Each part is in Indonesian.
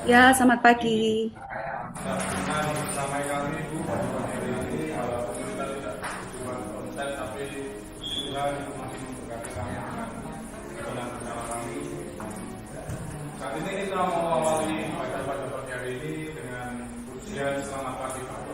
Ya, selamat pagi. Dengan bersama kami Bu hari ini kita tidak cuma konten tapi Tuhan masih memberkati kami dengan kebenaran bersama kami. Saat ini kita mau awali pada pagi hari ini dengan pujian selamat pagi Pak.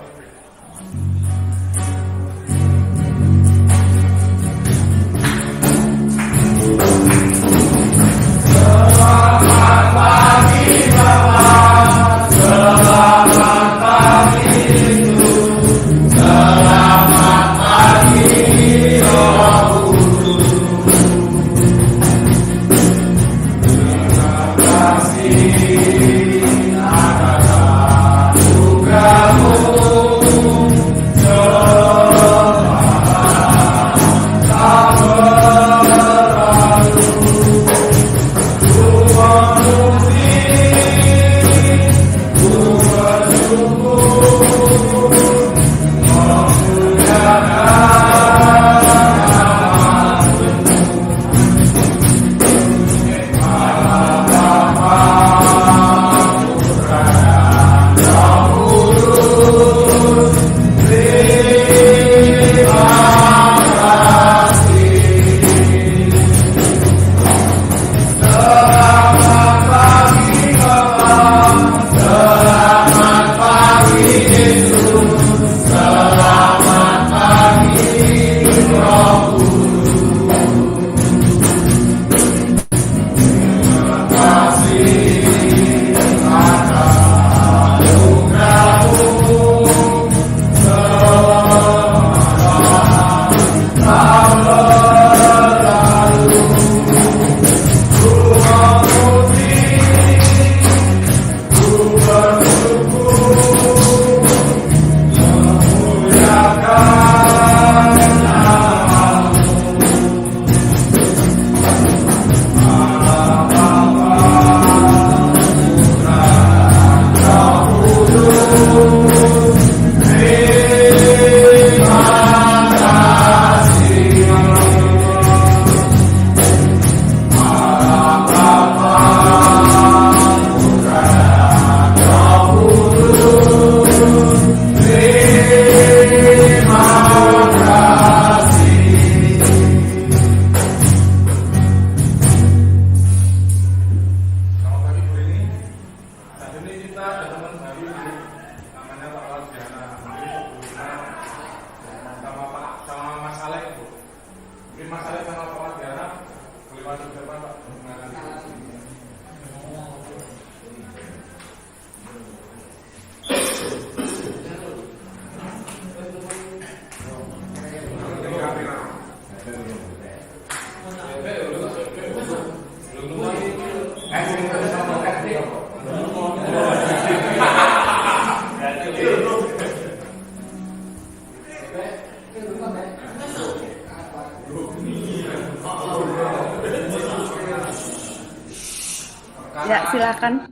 Ya, silakan.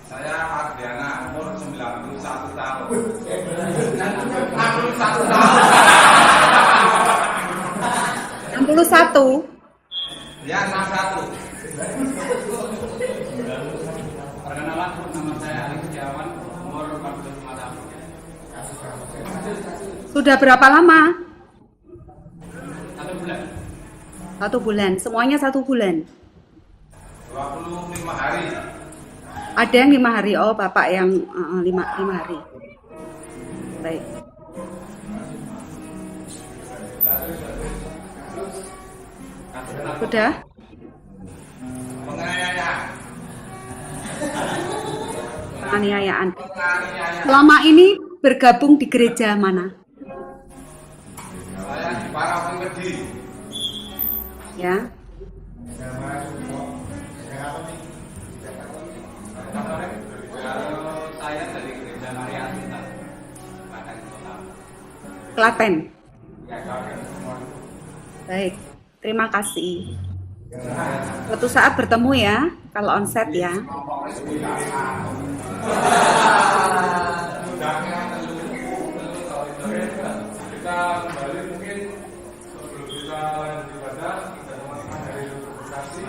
Saya Adriana, umur 91 tahun. 61 tahun. 61. Ya, 61. Perkenalan, nama saya Ali Setiawan, umur 45 tahun. Sudah berapa lama? 1 bulan. 1 bulan. Semuanya 1 bulan. 25 hari. Ada yang 5 hari. Oh, Bapak yang 5 hari. Baik. Sudah? Penganiayaan. Penganiayaan. Selama ini bergabung di gereja mana? Saya di Parapeng Kediri. Ya. Saya dari Gereja Maria Asita, Klaten. Ya, Klaten. Baik. Terima kasih. Suatu saat bertemu ya, kalau onset ya. Kita kembali mungkin sebelum kita lanjut ibadah, kita teman-teman dari Bekasi.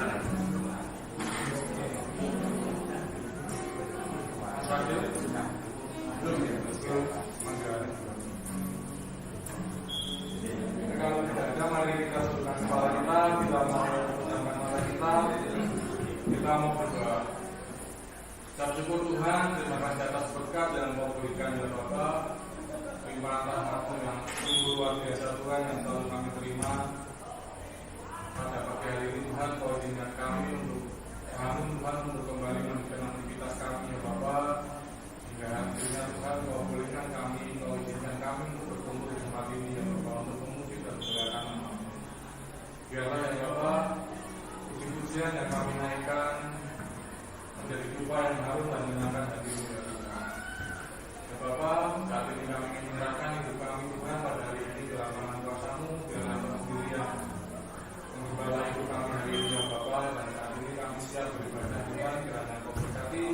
luar biasa Tuhan yang selalu kami terima pada pagi hari ini Tuhan. Kau izinkan kami untuk bangun Tuhan, untuk kembali melanjutkan aktivitas kami ya Bapa. Hingga akhirnya Tuhan Kau bolehkan kami, Kau izinkan kami untuk berkumpul di tempat ini ya Bapa, untuk memuji dan memuliakan nama-Mu. Biarlah ya Bapa, puji-pujian yang kami naikkan menjadi dupa yang harum dan menyenangkan hati-Mu ya Tuhan. Ya Bapa, saat ini kami ingin menyerahkan hidup kami Tuhan pada hari ini ke tangan kuasa-Mu. Biarlah Kau sendiri yang menggembala hidup kami hari ini ya Bapa. Dan saat ini kami siap beribadah Tuhan, kiranya Kau berkati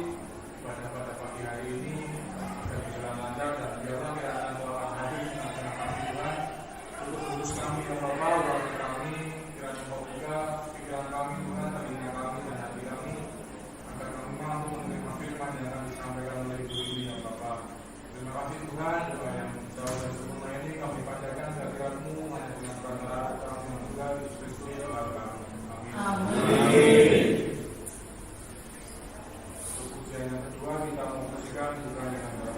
ibadah pada pagi hari ini dan berjalan lancar, dan biarlah kiranya Kau akan hadir di tengah-tengah kami Tuhan untuk urus kami ya Bapa, waktu kami, kiranya Kau buka pikiran kami Tuhan, telinga kami dan hati kami, agar kami mampu menerima firman yang akan disampaikan oleh Ibu ini ya Bapa. Terima kasih Tuhan, doa yang jauh dan sempurna ini kami panjatkan kehadirat-Mu hanya dengan perantara putra Tuhan Yesus Kristus Tuhan kami. Amin. Pujian yang kedua kita mau saksikan bukan dengan doa.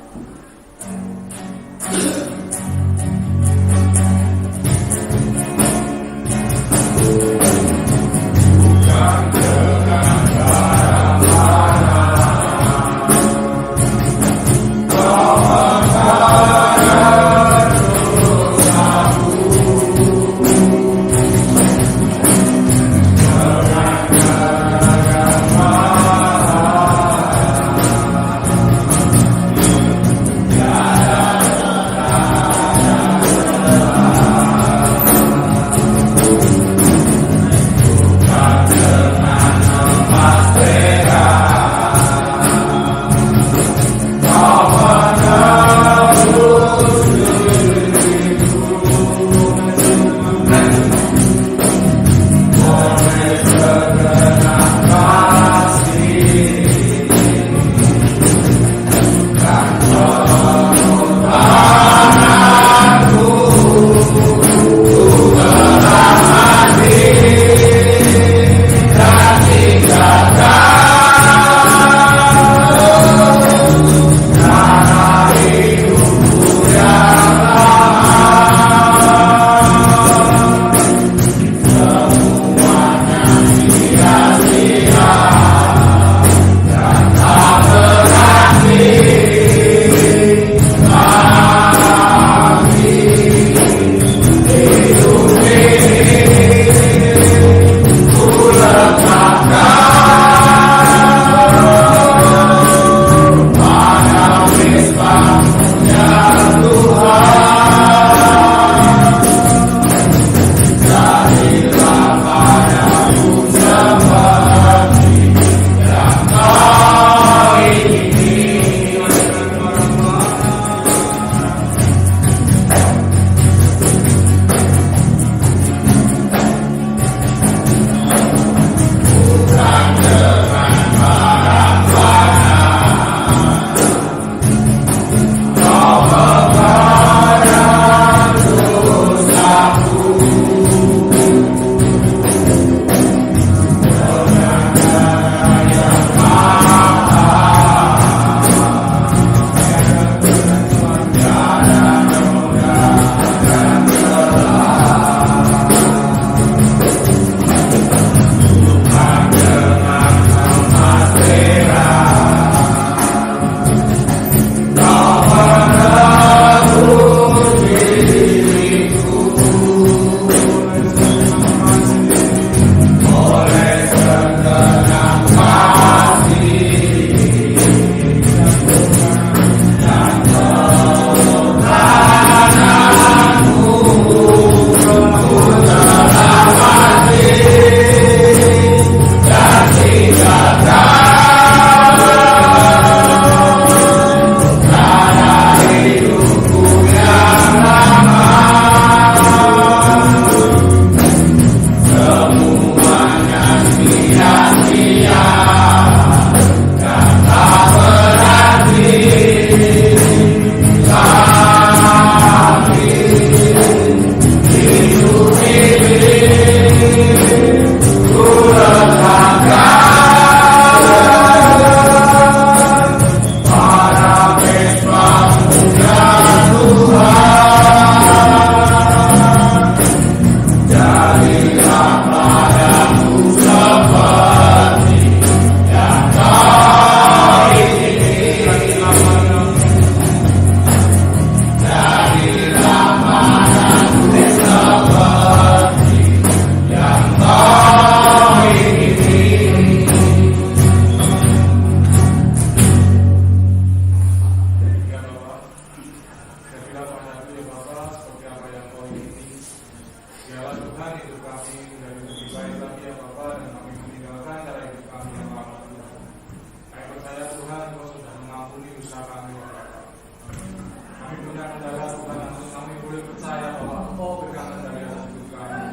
Bapa berkata dari atas Tuhan,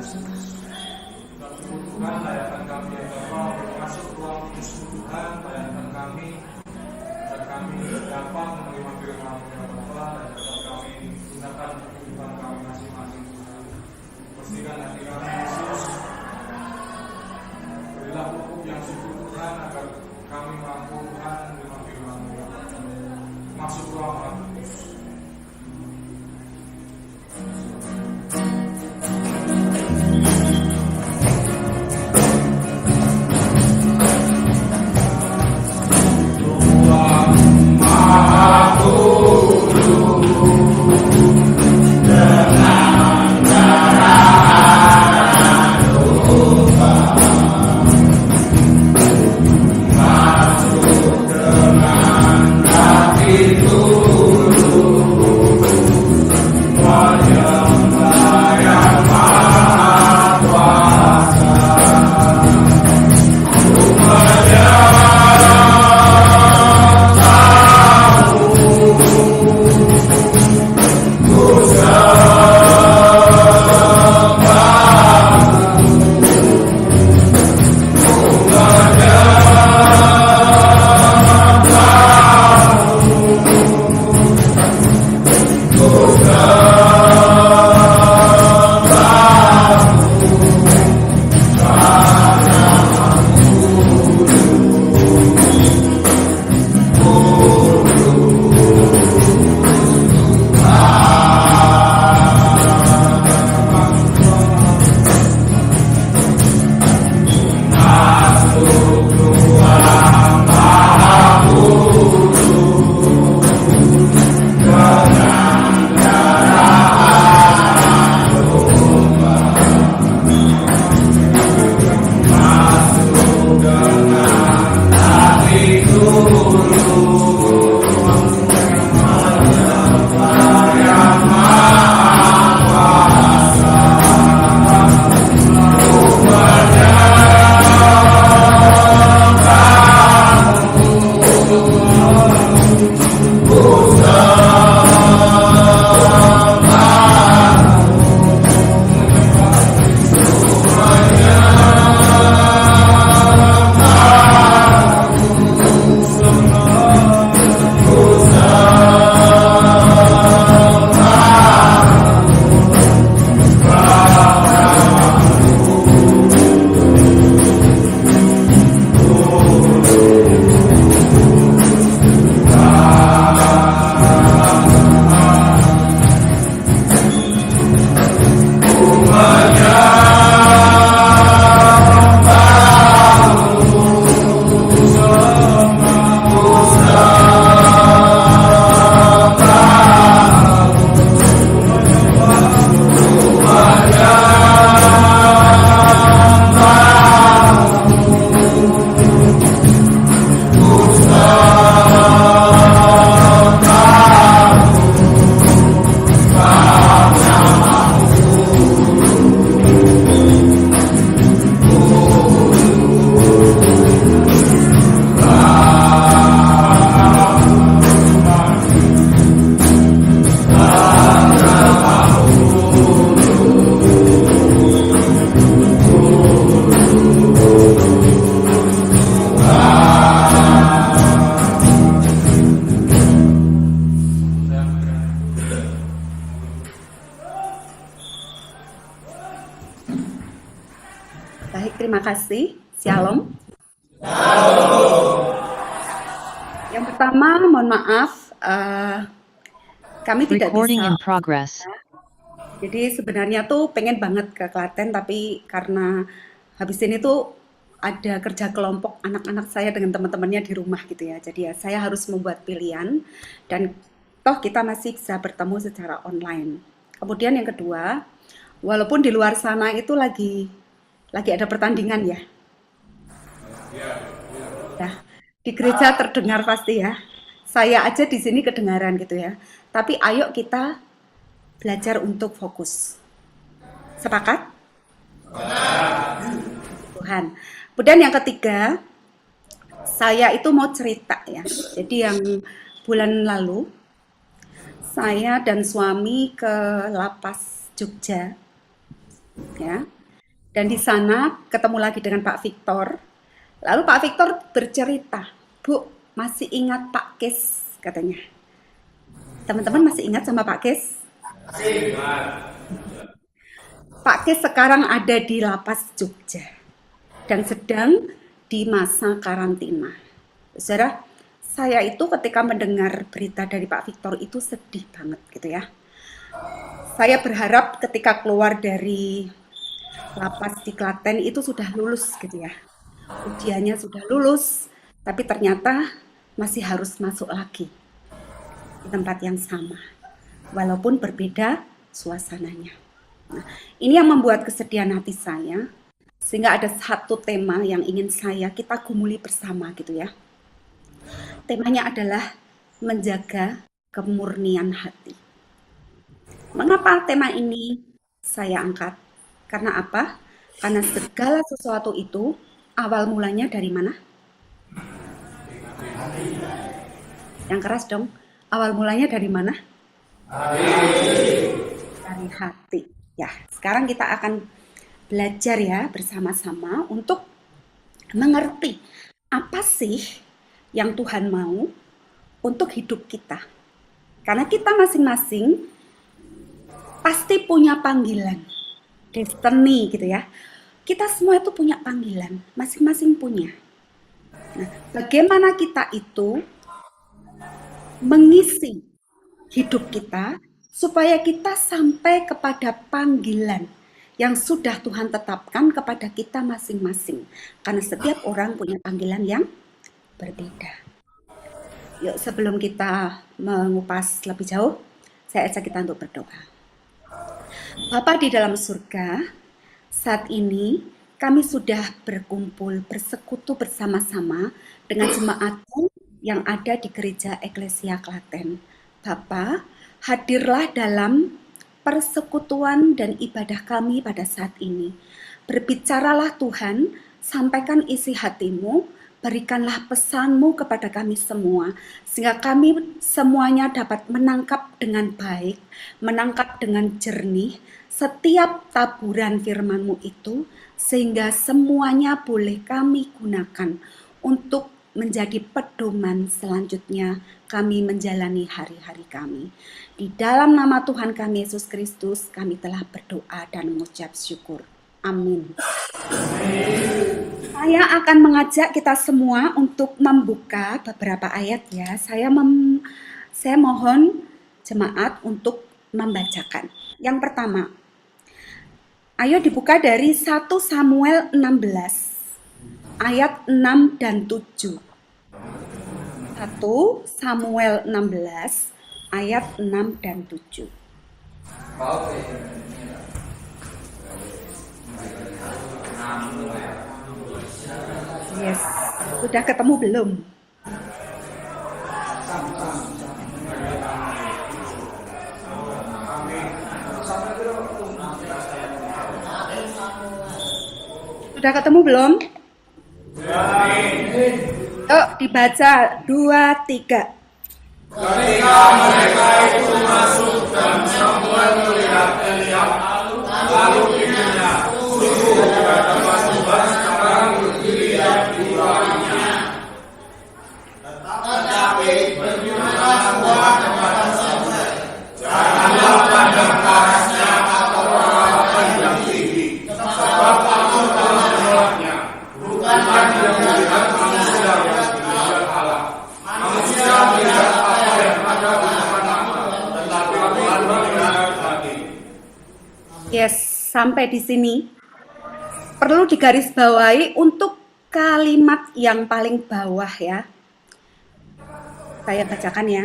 dalam syukur Tuhan layakkan kami ya Bapa masuk ruang kudus Tuhan, layakkan kami agar kami dapat menerima firman-Mu ya Bapa dan dapat kami gunakan kehidupan kami masing-masing Tuhan. Bersihkan hati kami Yesus, berilah hukum yang syukur Tuhan agar kami mampu Tuhan menerima firman-Mu ya Bapa. Masuk ruang Roh Kudus. Baik, terima kasih. Shalom. Yang pertama, mohon maaf, kami tidak Recording in bisa. progress. Jadi sebenarnya tuh pengen banget ke Klaten, tapi karena habis ini tuh ada kerja kelompok anak-anak saya dengan teman-temannya di rumah gitu ya. Jadi ya saya harus membuat pilihan dan toh kita masih bisa bertemu secara online. Kemudian yang kedua, walaupun di luar sana itu lagi ada pertandingan ya. Ya, di gereja terdengar pasti ya. Saya aja di sini kedengaran gitu ya. Tapi ayo kita belajar untuk fokus. Sepakat? Tuhan. Kemudian yang ketiga, saya itu mau cerita ya. Jadi yang bulan lalu saya dan suami ke lapas Jogja, ya. Dan di sana ketemu lagi dengan Pak Victor. Lalu Pak Victor bercerita, Bu, masih ingat Pak Kes, katanya. Teman-teman masih ingat sama Pak Kes? Pak Kes sekarang ada di lapas Jogja dan sedang di masa karantina. Saudara, saya itu ketika mendengar berita dari Pak Victor itu sedih banget gitu ya. Saya berharap ketika keluar dari lapas di Klaten itu sudah lulus gitu ya. Ujiannya sudah lulus, tapi ternyata masih harus masuk lagi di tempat yang sama. Walaupun berbeda suasananya. Nah, ini yang membuat kesedihan hati saya, sehingga ada satu tema yang ingin kita gumuli bersama gitu ya. Temanya adalah menjaga kemurnian hati. Mengapa tema ini saya angkat? Karena apa? Karena segala sesuatu itu awal mulanya dari mana? Yang keras dong. Awal mulanya dari mana? Dari hati. Ya, sekarang kita akan belajar ya bersama-sama untuk mengerti apa sih yang Tuhan mau untuk hidup kita. Karena kita masing-masing pasti punya panggilan, destiny gitu ya. Kita semua itu punya panggilan, masing-masing punya. Nah, bagaimana kita itu mengisi hidup kita supaya kita sampai kepada panggilan yang sudah Tuhan tetapkan kepada kita masing-masing. Karena setiap orang punya panggilan yang berbeda. Yuk, sebelum kita mengupas lebih jauh, saya ajak kita untuk berdoa. Bapa di dalam surga, saat ini kami sudah berkumpul, bersekutu bersama-sama dengan jemaatmu yang ada di Gereja Eklesia Klaten. Bapa, hadirlah dalam persekutuan dan ibadah kami pada saat ini. Berbicaralah Tuhan, sampaikan isi hatimu, berikanlah pesanmu kepada kami semua, sehingga kami semuanya dapat menangkap dengan baik, menangkap dengan jernih, setiap taburan firman-Mu itu, sehingga semuanya boleh kami gunakan untuk menjadi pedoman selanjutnya kami menjalani hari-hari kami. Di dalam nama Tuhan kami Yesus Kristus, kami telah berdoa dan mengucap syukur. Amin. Saya akan mengajak kita semua untuk membuka beberapa ayat ya. Saya mohon jemaat untuk membacakan. Yang pertama, ayo dibuka dari 1 Samuel 16 ayat 6 dan 7. 1 Samuel 16 ayat 6 dan 7. Yes, sudah ketemu belum? Sudah ketemu belum? Yuk dibaca 2, 3. Ketika mereka itu masuk dan Samuel melihat Eliab, lalu pikirnya, sungguh tidak dapat Tuhan sekarang berdiri di bawahnya. Tetapi berfirmanlah Tuhan kepada Samuel, janganlah pandang ke arahnya atau apa yang tinggi, sebab aku telah menolaknya. Bukan yang melihat manusia yang dilihat Allah. Manusia melihat apa yang ada di depan mata, tetapi Tuhan melihat hati. Yes, sampai di sini perlu digarisbawahi untuk kalimat yang paling bawah ya. Saya bacakan ya.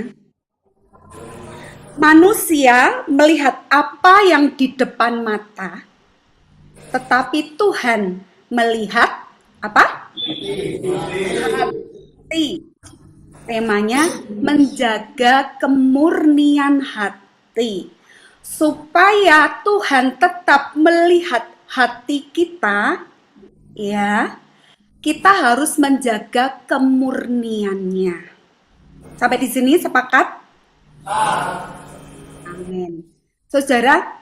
Manusia melihat apa yang di depan mata, tetapi Tuhan melihat apa? Hati. Temanya menjaga kemurnian hati. Supaya Tuhan tetap melihat hati kita, ya, kita harus menjaga kemurniannya. Sampai di sini sepakat? Amin. Saudara,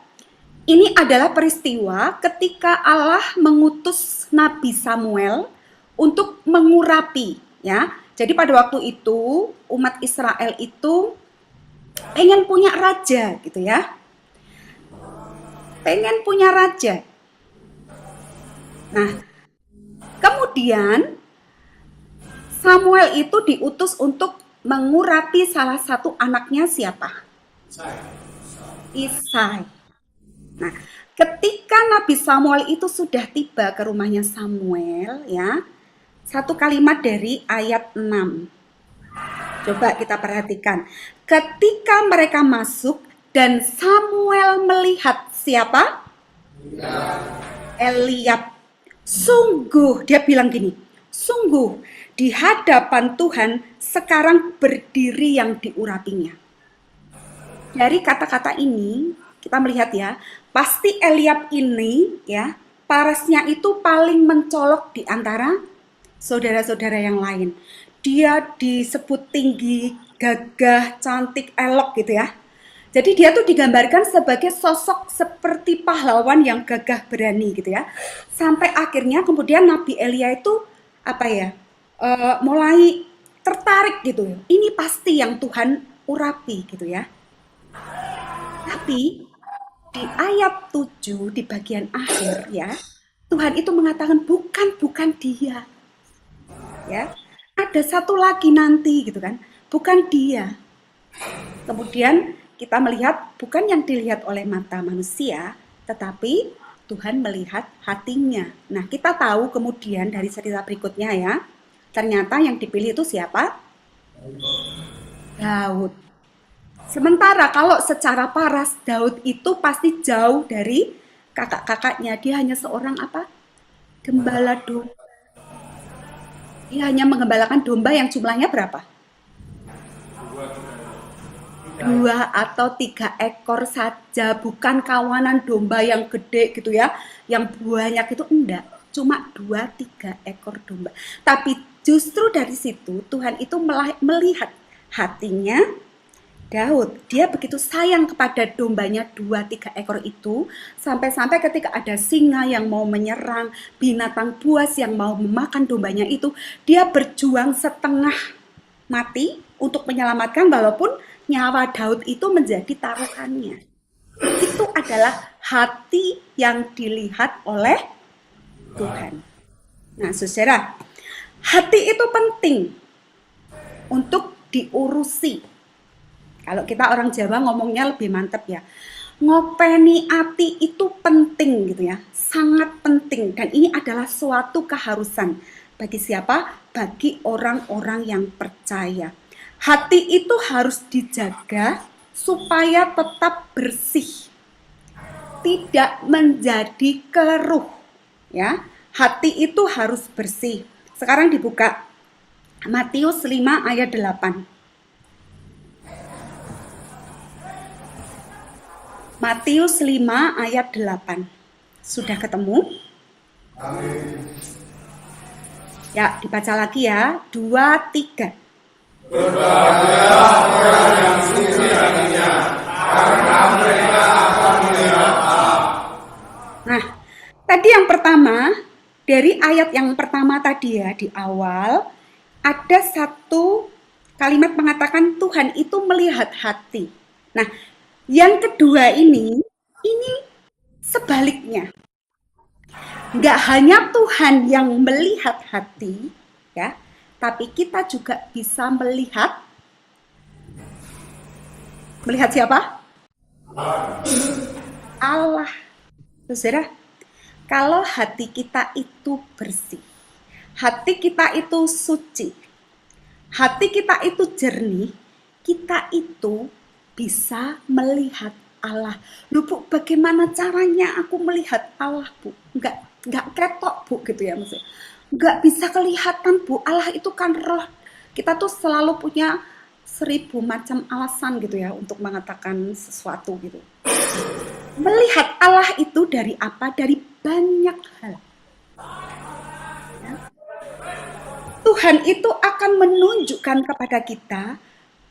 Ini adalah peristiwa ketika Allah mengutus Nabi Samuel untuk mengurapi, ya. Jadi pada waktu itu umat Israel itu pengen punya raja gitu ya. Pengen punya raja. Nah, kemudian Samuel itu diutus untuk mengurapi salah satu anaknya siapa? Isai. Nah, ketika Nabi Samuel itu sudah tiba ke rumahnya Samuel, ya, satu kalimat dari ayat 6. Coba kita perhatikan. Ketika mereka masuk dan Samuel melihat siapa? Eliab. Sungguh, dia bilang gini, sungguh di hadapan Tuhan sekarang berdiri yang diurapinya. Dari kata-kata ini kita melihat ya, pasti Eliab ini ya, parasnya itu paling mencolok di antara saudara-saudara yang lain. Dia disebut tinggi, gagah, cantik, elok gitu ya. Jadi dia tuh digambarkan sebagai sosok seperti pahlawan yang gagah berani gitu ya. Sampai akhirnya kemudian Nabi Elia itu apa ya, mulai tertarik gitu. Ini pasti yang Tuhan urapi gitu ya. Tapi di ayat 7 di bagian akhir ya, Tuhan itu mengatakan bukan dia. Ya. Ada satu lagi nanti gitu kan. Bukan dia. Kemudian kita melihat bukan yang dilihat oleh mata manusia, tetapi Tuhan melihat hatinya. Nah, kita tahu kemudian dari cerita berikutnya ya, ternyata yang dipilih itu siapa? Daud. Sementara kalau secara paras, Daud itu pasti jauh dari kakak-kakaknya. Dia hanya seorang apa? Gembala domba. Dia hanya menggembalakan domba yang jumlahnya berapa? 2 atau 3 ekor saja, bukan kawanan domba yang gede gitu ya, yang banyak itu enggak, cuma 2-3 ekor domba. Tapi justru dari situ Tuhan itu melihat hatinya Daud. Dia begitu sayang kepada dombanya 2-3 ekor itu, sampai-sampai ketika ada singa yang mau menyerang, binatang buas yang mau memakan dombanya itu, dia berjuang setengah mati untuk menyelamatkan, walaupun nyawa Daud itu menjadi taruhannya. Itu adalah hati yang dilihat oleh Tuhan. Nah, saudara, hati itu penting untuk diurusi. Kalau kita orang Jawa ngomongnya lebih mantep ya. Ngopeni ati itu penting gitu ya. Sangat penting. Dan ini adalah suatu keharusan. Bagi siapa? Bagi orang-orang yang percaya. Hati itu harus dijaga supaya tetap bersih. Tidak menjadi keruh. Ya. Hati itu harus bersih. Sekarang dibuka. Matius 5 ayat 8. Matius 5 ayat 8. Sudah ketemu? Amin. Ya, dibaca lagi ya. 2, 3. Berbahagialah orang yang suci hatinya, karena mereka akan melihat Allah. Nah, tadi yang pertama, dari ayat yang pertama tadi ya, di awal, ada satu kalimat mengatakan Tuhan itu melihat hati. Nah, yang kedua ini sebaliknya. Nggak hanya Tuhan yang melihat hati, ya, tapi kita juga bisa melihat siapa? Allah. Saudara, kalau hati kita itu bersih, hati kita itu suci, hati kita itu jernih, kita itu bisa melihat Allah. Loh Bu, bagaimana caranya aku melihat Allah Bu? Enggak ketok Bu gitu ya maksudnya. Enggak bisa kelihatan Bu, Allah itu kan roh. Kita tuh selalu punya 1000 macam alasan gitu ya untuk mengatakan sesuatu gitu. Melihat Allah itu dari apa? Dari banyak hal. Ya. Tuhan itu akan menunjukkan kepada kita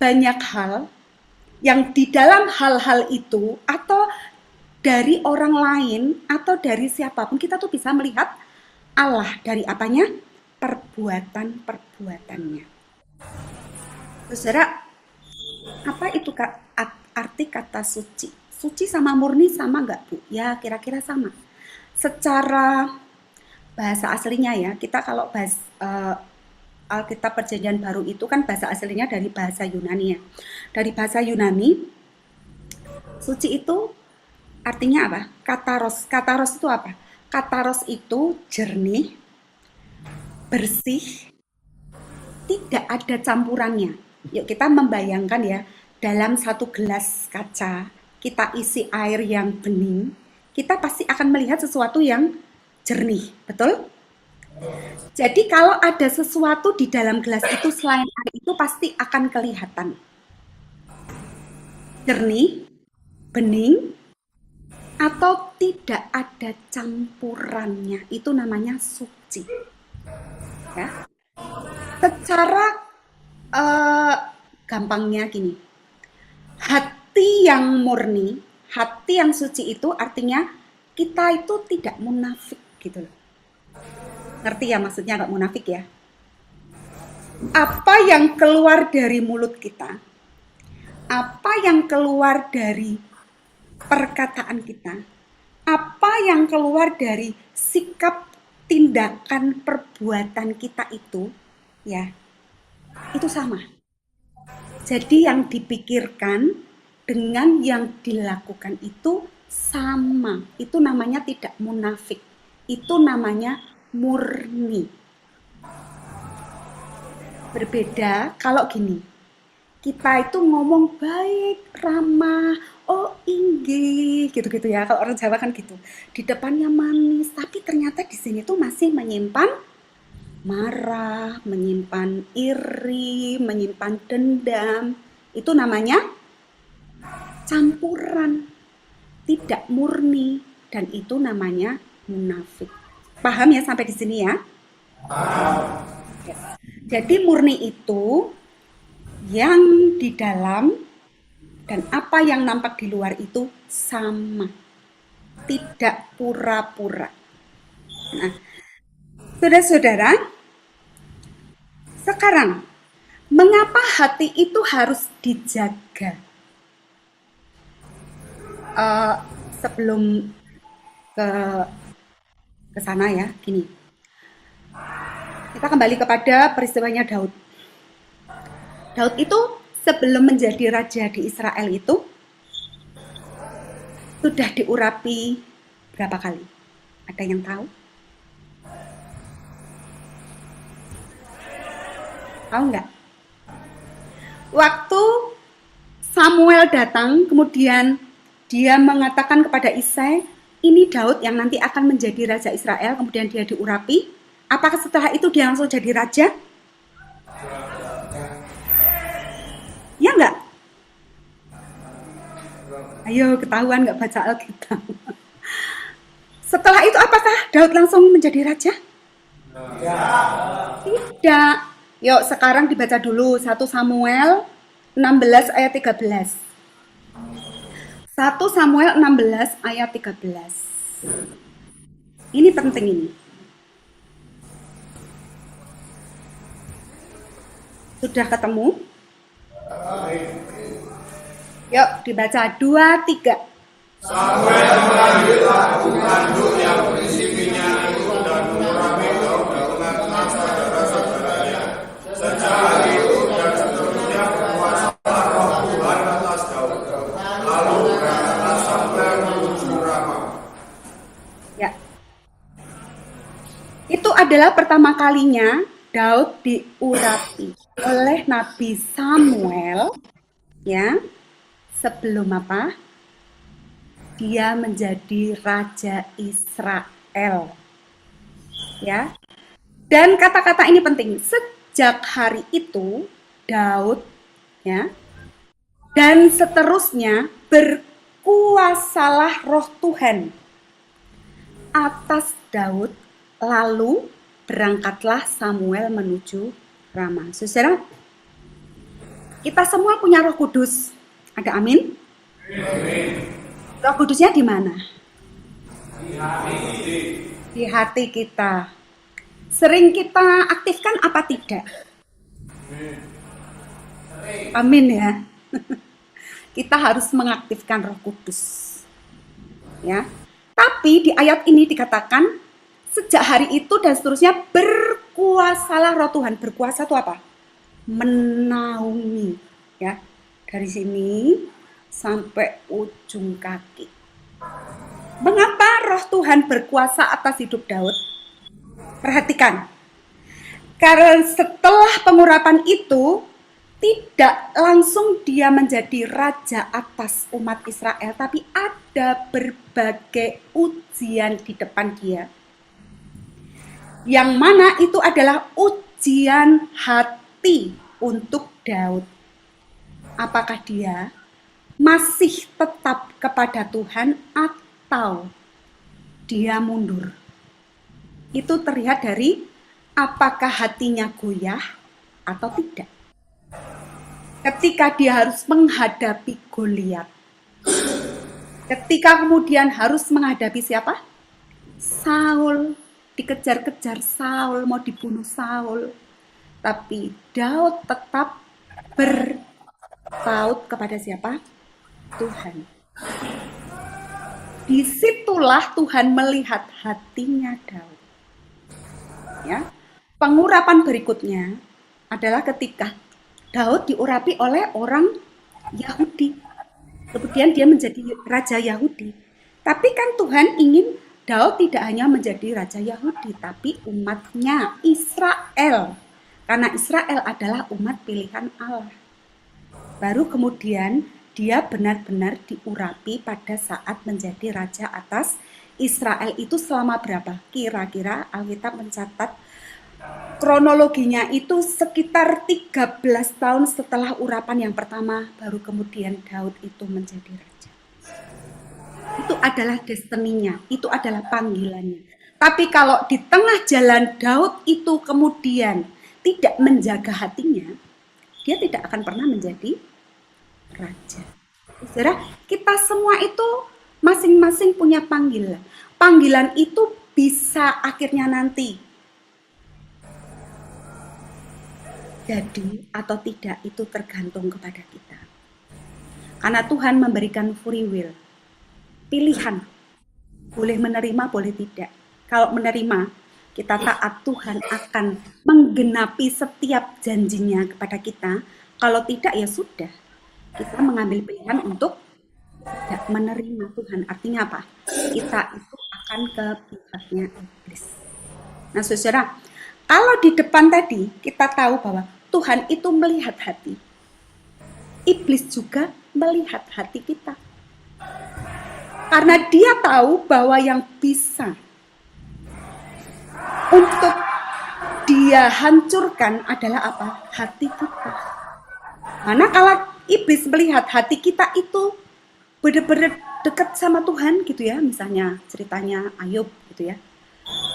banyak hal yang di dalam hal-hal itu atau dari orang lain atau dari siapapun, kita tuh bisa melihat Allah dari apanya? Perbuatan-perbuatannya. Saudara, apa itu arti kata suci? Suci sama murni sama nggak, Bu? Ya, kira-kira sama. Secara bahasa aslinya ya, kita kalau Alkitab Perjanjian Baru itu kan bahasa aslinya dari bahasa Yunani ya. Dari bahasa Yunani, suci itu artinya apa? Kataros. Kataros itu apa? Kataros itu jernih, bersih, tidak ada campurannya. Yuk kita membayangkan ya, dalam satu gelas kaca, kita isi air yang bening, kita pasti akan melihat sesuatu yang jernih, betul? Jadi kalau ada sesuatu di dalam gelas itu selain air itu pasti akan kelihatan. Jernih, bening, atau tidak ada campurannya. Itu namanya suci. Ya. Secara gampangnya gini, hati yang murni, hati yang suci itu artinya kita itu tidak munafik gitu loh. Ngerti ya maksudnya nggak munafik ya? Apa yang keluar dari mulut kita, apa yang keluar dari perkataan kita, apa yang keluar dari sikap, tindakan, perbuatan kita itu, ya, itu sama. Jadi yang dipikirkan dengan yang dilakukan itu sama. Itu namanya tidak munafik. Itu namanya murni. Berbeda kalau gini, kita itu ngomong baik, ramah, oh inggih, gitu-gitu ya. Kalau orang Jawa kan gitu. Di depannya manis, tapi ternyata di sini tuh masih menyimpan marah, menyimpan iri, menyimpan dendam. Itu namanya campuran, tidak murni, dan itu namanya munafik. Paham ya sampai di sini ya? Yes. Jadi murni itu yang di dalam dan apa yang nampak di luar itu sama, tidak pura-pura. Nah, saudara-saudara, sekarang mengapa hati itu harus dijaga? Sebelum ke sana ya, gini. Kita kembali kepada peristiwanya Daud. Daud itu sebelum menjadi raja di Israel itu sudah diurapi berapa kali? Ada yang tahu? Tahu nggak? Waktu Samuel datang, kemudian dia mengatakan kepada Isai, ini Daud yang nanti akan menjadi raja Israel, kemudian dia diurapi. Apakah setelah itu dia langsung jadi raja? Ya nggak? Ayo ketahuan nggak baca Alkitab. Setelah itu apakah Daud langsung menjadi raja? Tidak. Yuk sekarang dibaca dulu 1 Samuel 16 ayat 13. 1 Samuel 16 ayat 13. Ini penting ini. Sudah ketemu? Yuk dibaca 2, 3. Samuel memanggil pembantu yang berisinya itu dan mengurapi Daud dengan saudara-saudaranya. Sejak hari itu dan seterusnya berkuasalah roh Tuhan atas Daud. Lalu berangkatlah Samuel menuju Rama. Ya. Itu adalah pertama kalinya Daud diurapi oleh Nabi Samuel, ya. Sebelum apa? Dia menjadi raja Israel. Ya. Dan kata-kata ini penting. Sejak hari itu Daud, ya, dan seterusnya berkuasalah roh Tuhan atas Daud, lalu berangkatlah Samuel menuju Rama. Saudara, kita semua punya Roh Kudus. Ada amin? Amin. Roh Kudusnya di mana? Di hati kita. Sering kita aktifkan apa tidak? Amin ya. Kita harus mengaktifkan Roh Kudus. Ya. Tapi di ayat ini dikatakan sejak hari itu dan seterusnya berkuasalah Roh Tuhan. Berkuasa itu apa? Menaungi, ya. Dari sini sampai ujung kaki. Mengapa Roh Tuhan berkuasa atas hidup Daud? Perhatikan. Karena setelah pengurapan itu tidak langsung dia menjadi raja atas umat Israel, tapi ada berbagai ujian di depan dia. Yang mana itu adalah ujian hati untuk Daud. Apakah dia masih tetap kepada Tuhan atau dia mundur? Itu terlihat dari apakah hatinya goyah atau tidak. Ketika dia harus menghadapi Goliat. Ketika kemudian harus menghadapi siapa? Saul. Dikejar-kejar Saul, mau dibunuh Saul. Tapi Daud tetap berpaut kepada siapa? Tuhan. Disitulah Tuhan melihat hatinya Daud. Ya. Pengurapan berikutnya adalah ketika Daud diurapi oleh orang Yahudi. Kemudian dia menjadi raja Yahudi. Tapi kan Tuhan ingin Daud tidak hanya menjadi raja Yahudi, tapi umatnya Israel. Karena Israel adalah umat pilihan Allah. Baru kemudian dia benar-benar diurapi pada saat menjadi raja atas Israel. Itu selama berapa? Kira-kira Alkitab mencatat kronologinya itu sekitar 13 tahun setelah urapan yang pertama, baru kemudian Daud itu menjadi raja. Itu adalah destininya, itu adalah panggilannya. Tapi kalau di tengah jalan Daud itu kemudian tidak menjaga hatinya, dia tidak akan pernah menjadi raja. Saudara, kita semua itu masing-masing punya panggilan. Panggilan itu bisa akhirnya nanti jadi atau tidak itu tergantung kepada kita. Karena Tuhan memberikan free will, pilihan. Boleh menerima, boleh tidak. Kalau menerima, kita taat, Tuhan akan menggenapi setiap janjinya kepada kita. Kalau tidak, ya sudah. Kita mengambil pilihan untuk tidak menerima Tuhan. Artinya apa? Kita itu akan ke pihaknya iblis. Nah, saudara, kalau di depan tadi kita tahu bahwa Tuhan itu melihat hati. Iblis juga melihat hati kita. Karena dia tahu bahwa yang bisa untuk dia hancurkan adalah apa? Hati kita. Karena kalau iblis melihat hati kita itu benar-benar dekat sama Tuhan gitu ya, misalnya ceritanya Ayub gitu ya.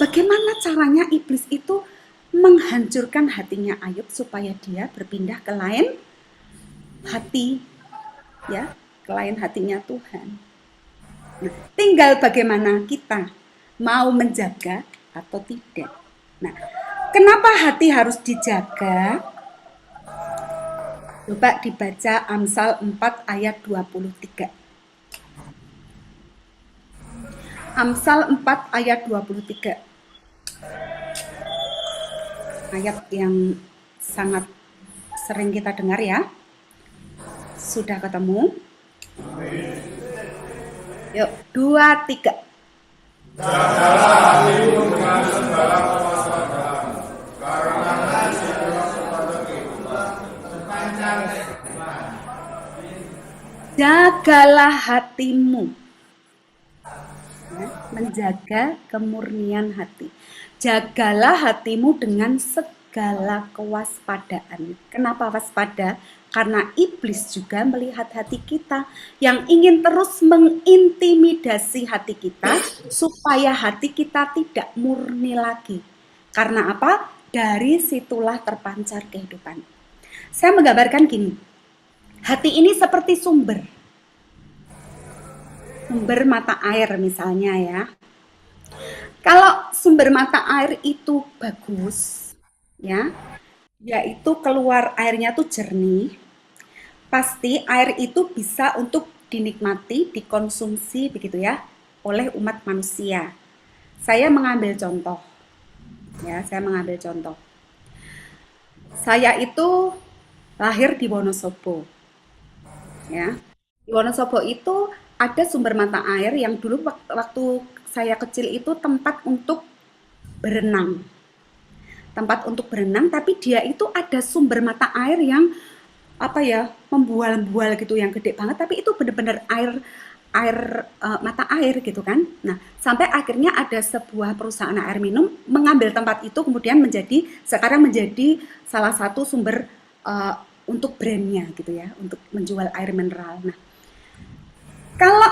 Bagaimana caranya iblis itu menghancurkan hatinya Ayub supaya dia berpindah ke lain hati, ya, ke lain hatinya Tuhan. Nah, tinggal bagaimana kita mau menjaga atau tidak. Nah, kenapa hati harus dijaga? Coba dibaca Amsal 4 ayat 23. Amsal 4 ayat 23. Ayat yang sangat sering kita dengar ya. Sudah ketemu? Yuk, 2, 3. Jagalah hatimu. Menjaga kemurnian hati. Jagalah hatimu dengan segala kewaspadaan. Kenapa waspada? Karena iblis juga melihat hati kita yang ingin terus mengintimidasi hati kita supaya hati kita tidak murni lagi. Karena apa? Dari situlah terpancar kehidupan. Saya menggambarkan gini. Hati ini seperti sumber. sumber mata air misalnya ya. Kalau sumber mata air itu bagus, ya, yaitu keluar airnya tuh jernih, pasti air itu bisa untuk dinikmati, dikonsumsi begitu ya, oleh umat manusia. Saya mengambil contoh, ya, saya mengambil contoh. Saya itu lahir di Wonosobo, ya. Di Wonosobo itu ada sumber mata air yang dulu waktu saya kecil itu tempat untuk berenang. Tempat untuk berenang, tapi dia itu ada sumber mata air yang apa ya, membual-bual gitu, yang gede banget, tapi itu benar-benar air air mata air gitu kan. Nah, sampai akhirnya ada sebuah perusahaan air minum mengambil tempat itu kemudian sekarang menjadi salah satu sumber eh, untuk brandnya gitu ya, untuk menjual air mineral. Nah, kalau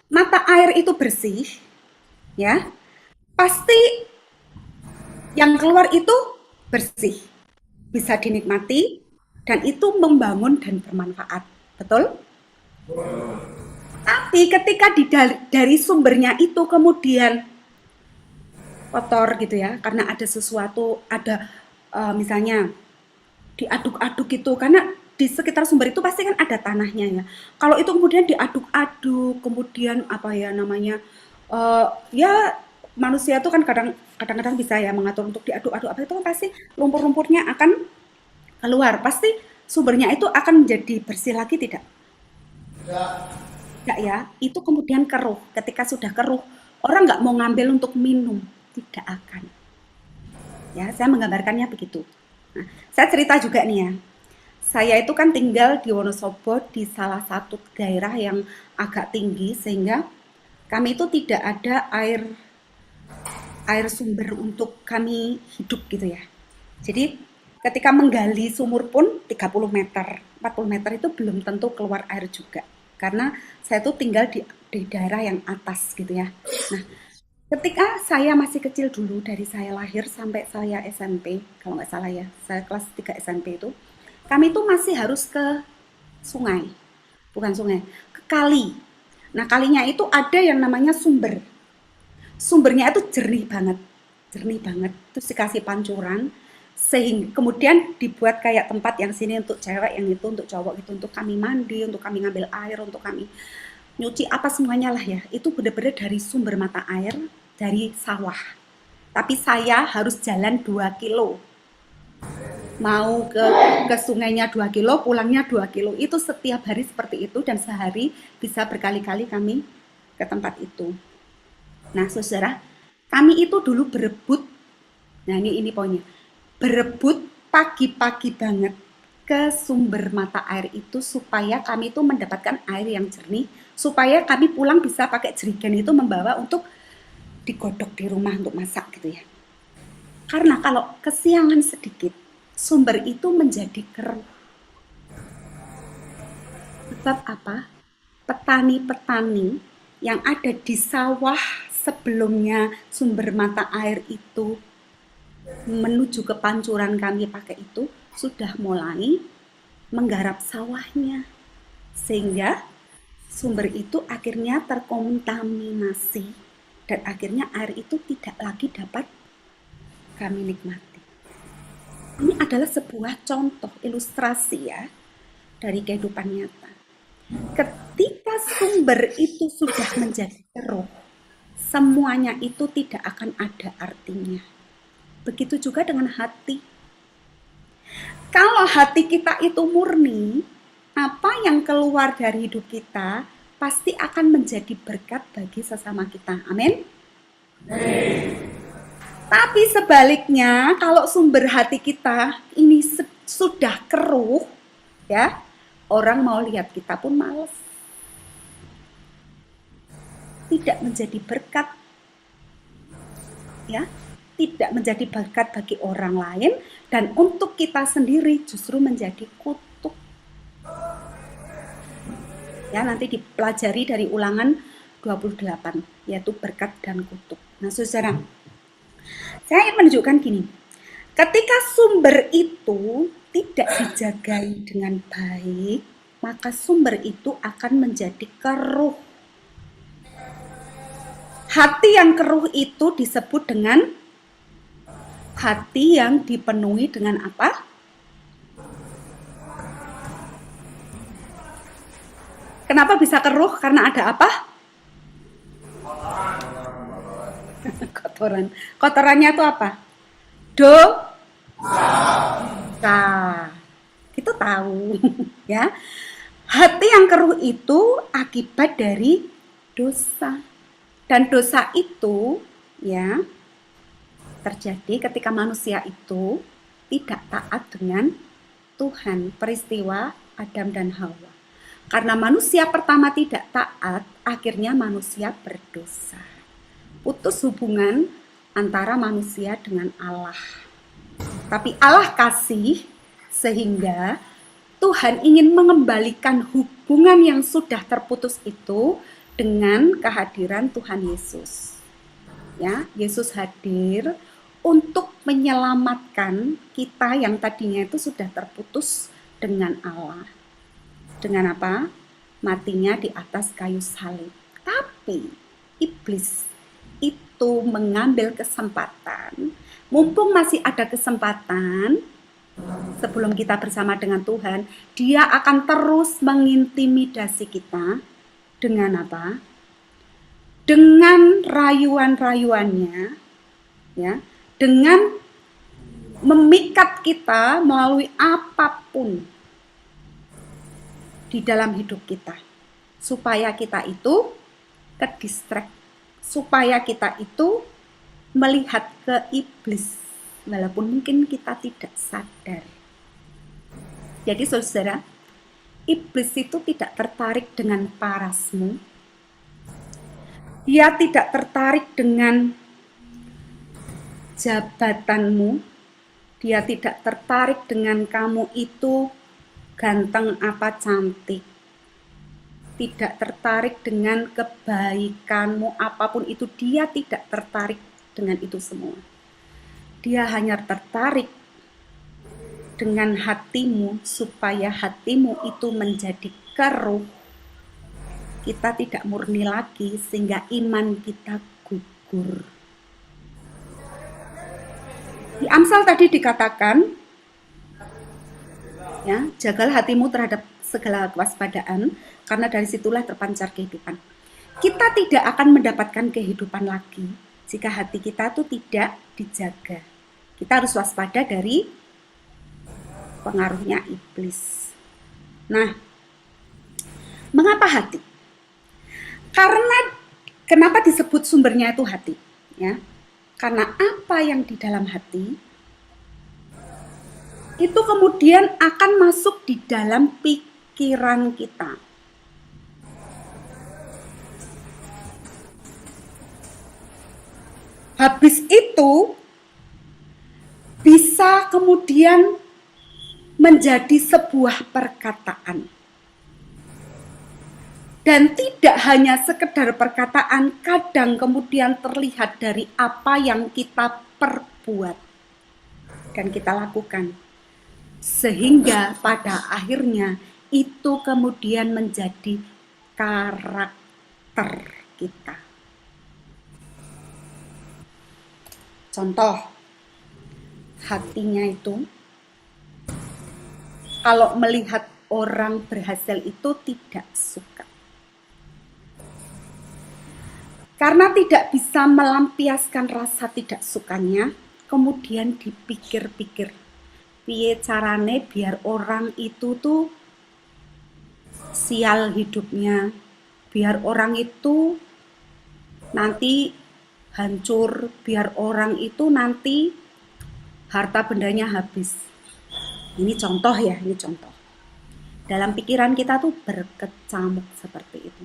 mata air itu bersih, ya pasti yang keluar itu bersih, bisa dinikmati, dan itu membangun dan bermanfaat. Betul? Tapi ketika dari sumbernya itu kemudian kotor gitu ya, karena ada sesuatu, ada misalnya diaduk-aduk gitu, karena di sekitar sumber itu pasti kan ada tanahnya ya. Kalau itu kemudian diaduk-aduk, kemudian apa ya namanya, ya manusia tuh kan kadang-kadang bisa ya mengatur untuk diaduk-aduk apa itu kan pasti lumpur-lumpurnya akan keluar. Pasti sumbernya itu akan menjadi bersih lagi tidak? Tidak ya, itu kemudian keruh. Ketika sudah keruh, orang nggak mau ngambil untuk minum, tidak akan. Ya, saya menggambarkannya begitu. Nah, saya cerita juga nih ya. Saya itu kan tinggal di Wonosobo di salah satu daerah yang agak tinggi sehingga kami itu tidak ada air air sumber untuk kami hidup gitu ya. Jadi ketika menggali sumur pun 30 meter, 40 meter itu belum tentu keluar air juga. Karena saya tuh tinggal di daerah yang atas gitu ya. Nah, ketika saya masih kecil dulu, dari saya lahir sampai saya SMP, kalau nggak salah ya, saya kelas 3 SMP itu, kami itu masih harus ke sungai, bukan sungai, ke kali. Nah, kalinya itu ada yang namanya sumber. Sumbernya itu jernih banget. Terus dikasih pancuran, sehingga kemudian dibuat kayak tempat yang sini untuk cewek, yang itu untuk cowok, itu untuk kami mandi, untuk kami ngambil air, untuk kami nyuci apa semuanya lah ya. Itu benar-benar dari sumber mata air dari sawah. Tapi saya harus jalan 2 kilo. Mau ke sungainya 2 kilo, pulangnya 2 kilo. Itu setiap hari seperti itu dan sehari bisa berkali-kali kami ke tempat itu. Nah, saudara, kami itu dulu berebut. Nah, ini poinnya. Berebut pagi-pagi banget ke sumber mata air itu supaya kami itu mendapatkan air yang jernih, supaya kami pulang bisa pakai jerigen itu membawa untuk digodok di rumah untuk masak gitu ya. Karena kalau kesiangan sedikit, sumber itu menjadi keruh. Sebab apa? Petani-petani yang ada di sawah sebelumnya sumber mata air itu menuju ke pancuran kami pakai itu sudah mulai menggarap sawahnya sehingga sumber itu akhirnya terkontaminasi dan akhirnya air itu tidak lagi dapat kami nikmati. Ini adalah sebuah contoh ilustrasi ya dari kehidupan nyata. Ketika sumber itu sudah menjadi keruh, semuanya itu tidak akan ada artinya. Begitu juga dengan hati. Kalau hati kita itu murni, apa yang keluar dari hidup kita pasti akan menjadi berkat bagi sesama kita. Amin. Tapi sebaliknya, kalau sumber hati kita ini sudah keruh, ya, orang mau lihat kita pun males. Tidak menjadi berkat, ya, tidak menjadi berkat bagi orang lain, dan untuk kita sendiri justru menjadi kutuk. Ya, nanti dipelajari dari Ulangan 28, yaitu berkat dan kutuk. Nah, saudara, saya ingin menunjukkan gini, ketika sumber itu tidak dijagai dengan baik, maka sumber itu akan menjadi keruh. Hati yang keruh itu disebut dengan hati yang dipenuhi dengan apa? Kenapa bisa keruh? Karena ada apa? Kotoran. Kotorannya itu apa? Dosa. Itu tahu ya. Hati yang keruh itu akibat dari dosa. Dan dosa itu ya terjadi ketika manusia itu tidak taat dengan Tuhan. Peristiwa Adam dan Hawa. Karena manusia pertama tidak taat, akhirnya manusia berdosa. Putus hubungan antara manusia dengan Allah. Tapi Allah kasih sehingga Tuhan ingin mengembalikan hubungan yang sudah terputus itu dengan kehadiran Tuhan Yesus. Ya, Yesus hadir untuk menyelamatkan kita yang tadinya itu sudah terputus dengan Allah. Dengan apa? Matinya di atas kayu salib. Tapi iblis itu mengambil kesempatan, mumpung masih ada kesempatan sebelum kita bersama dengan Tuhan, dia akan terus mengintimidasi kita dengan apa? Dengan rayuan-rayuannya, ya, dengan memikat kita melalui apapun di dalam hidup kita, supaya kita itu ke-distract, supaya kita itu melihat ke iblis, walaupun mungkin kita tidak sadar. Jadi saudara, iblis itu tidak tertarik dengan parasmu, dia tidak tertarik dengan jabatanmu, dia tidak tertarik dengan kamu itu ganteng apa cantik, tidak tertarik dengan kebaikanmu apapun itu, dia tidak tertarik dengan itu semua. Dia hanya tertarik dengan hatimu supaya hatimu itu menjadi keruh, kita tidak murni lagi sehingga iman kita gugur. Di Amsal tadi dikatakan, ya, jagalah hatimu terhadap segala kewaspadaan, karena dari situlah terpancar kehidupan. Kita tidak akan mendapatkan kehidupan lagi jika hati kita tuh tidak dijaga. Kita harus waspada dari pengaruhnya iblis. Nah, mengapa hati? Karena kenapa disebut sumbernya itu hati? Ya, karena apa yang di dalam hati itu kemudian akan masuk di dalam pikiran kita. Habis itu bisa kemudian menjadi sebuah perkataan. Dan tidak hanya sekedar perkataan, kadang kemudian terlihat dari apa yang kita perbuat dan kita lakukan. Sehingga pada akhirnya itu kemudian menjadi karakter kita. Contoh, hatinya itu kalau melihat orang berhasil itu tidak suka. Karena tidak bisa melampiaskan rasa tidak sukanya, kemudian dipikir-pikir, piye carane biar orang itu tuh sial hidupnya, biar orang itu nanti hancur, biar orang itu nanti harta bendanya habis. Ini contoh ya, ini contoh. Dalam pikiran kita tuh berkecamuk seperti itu.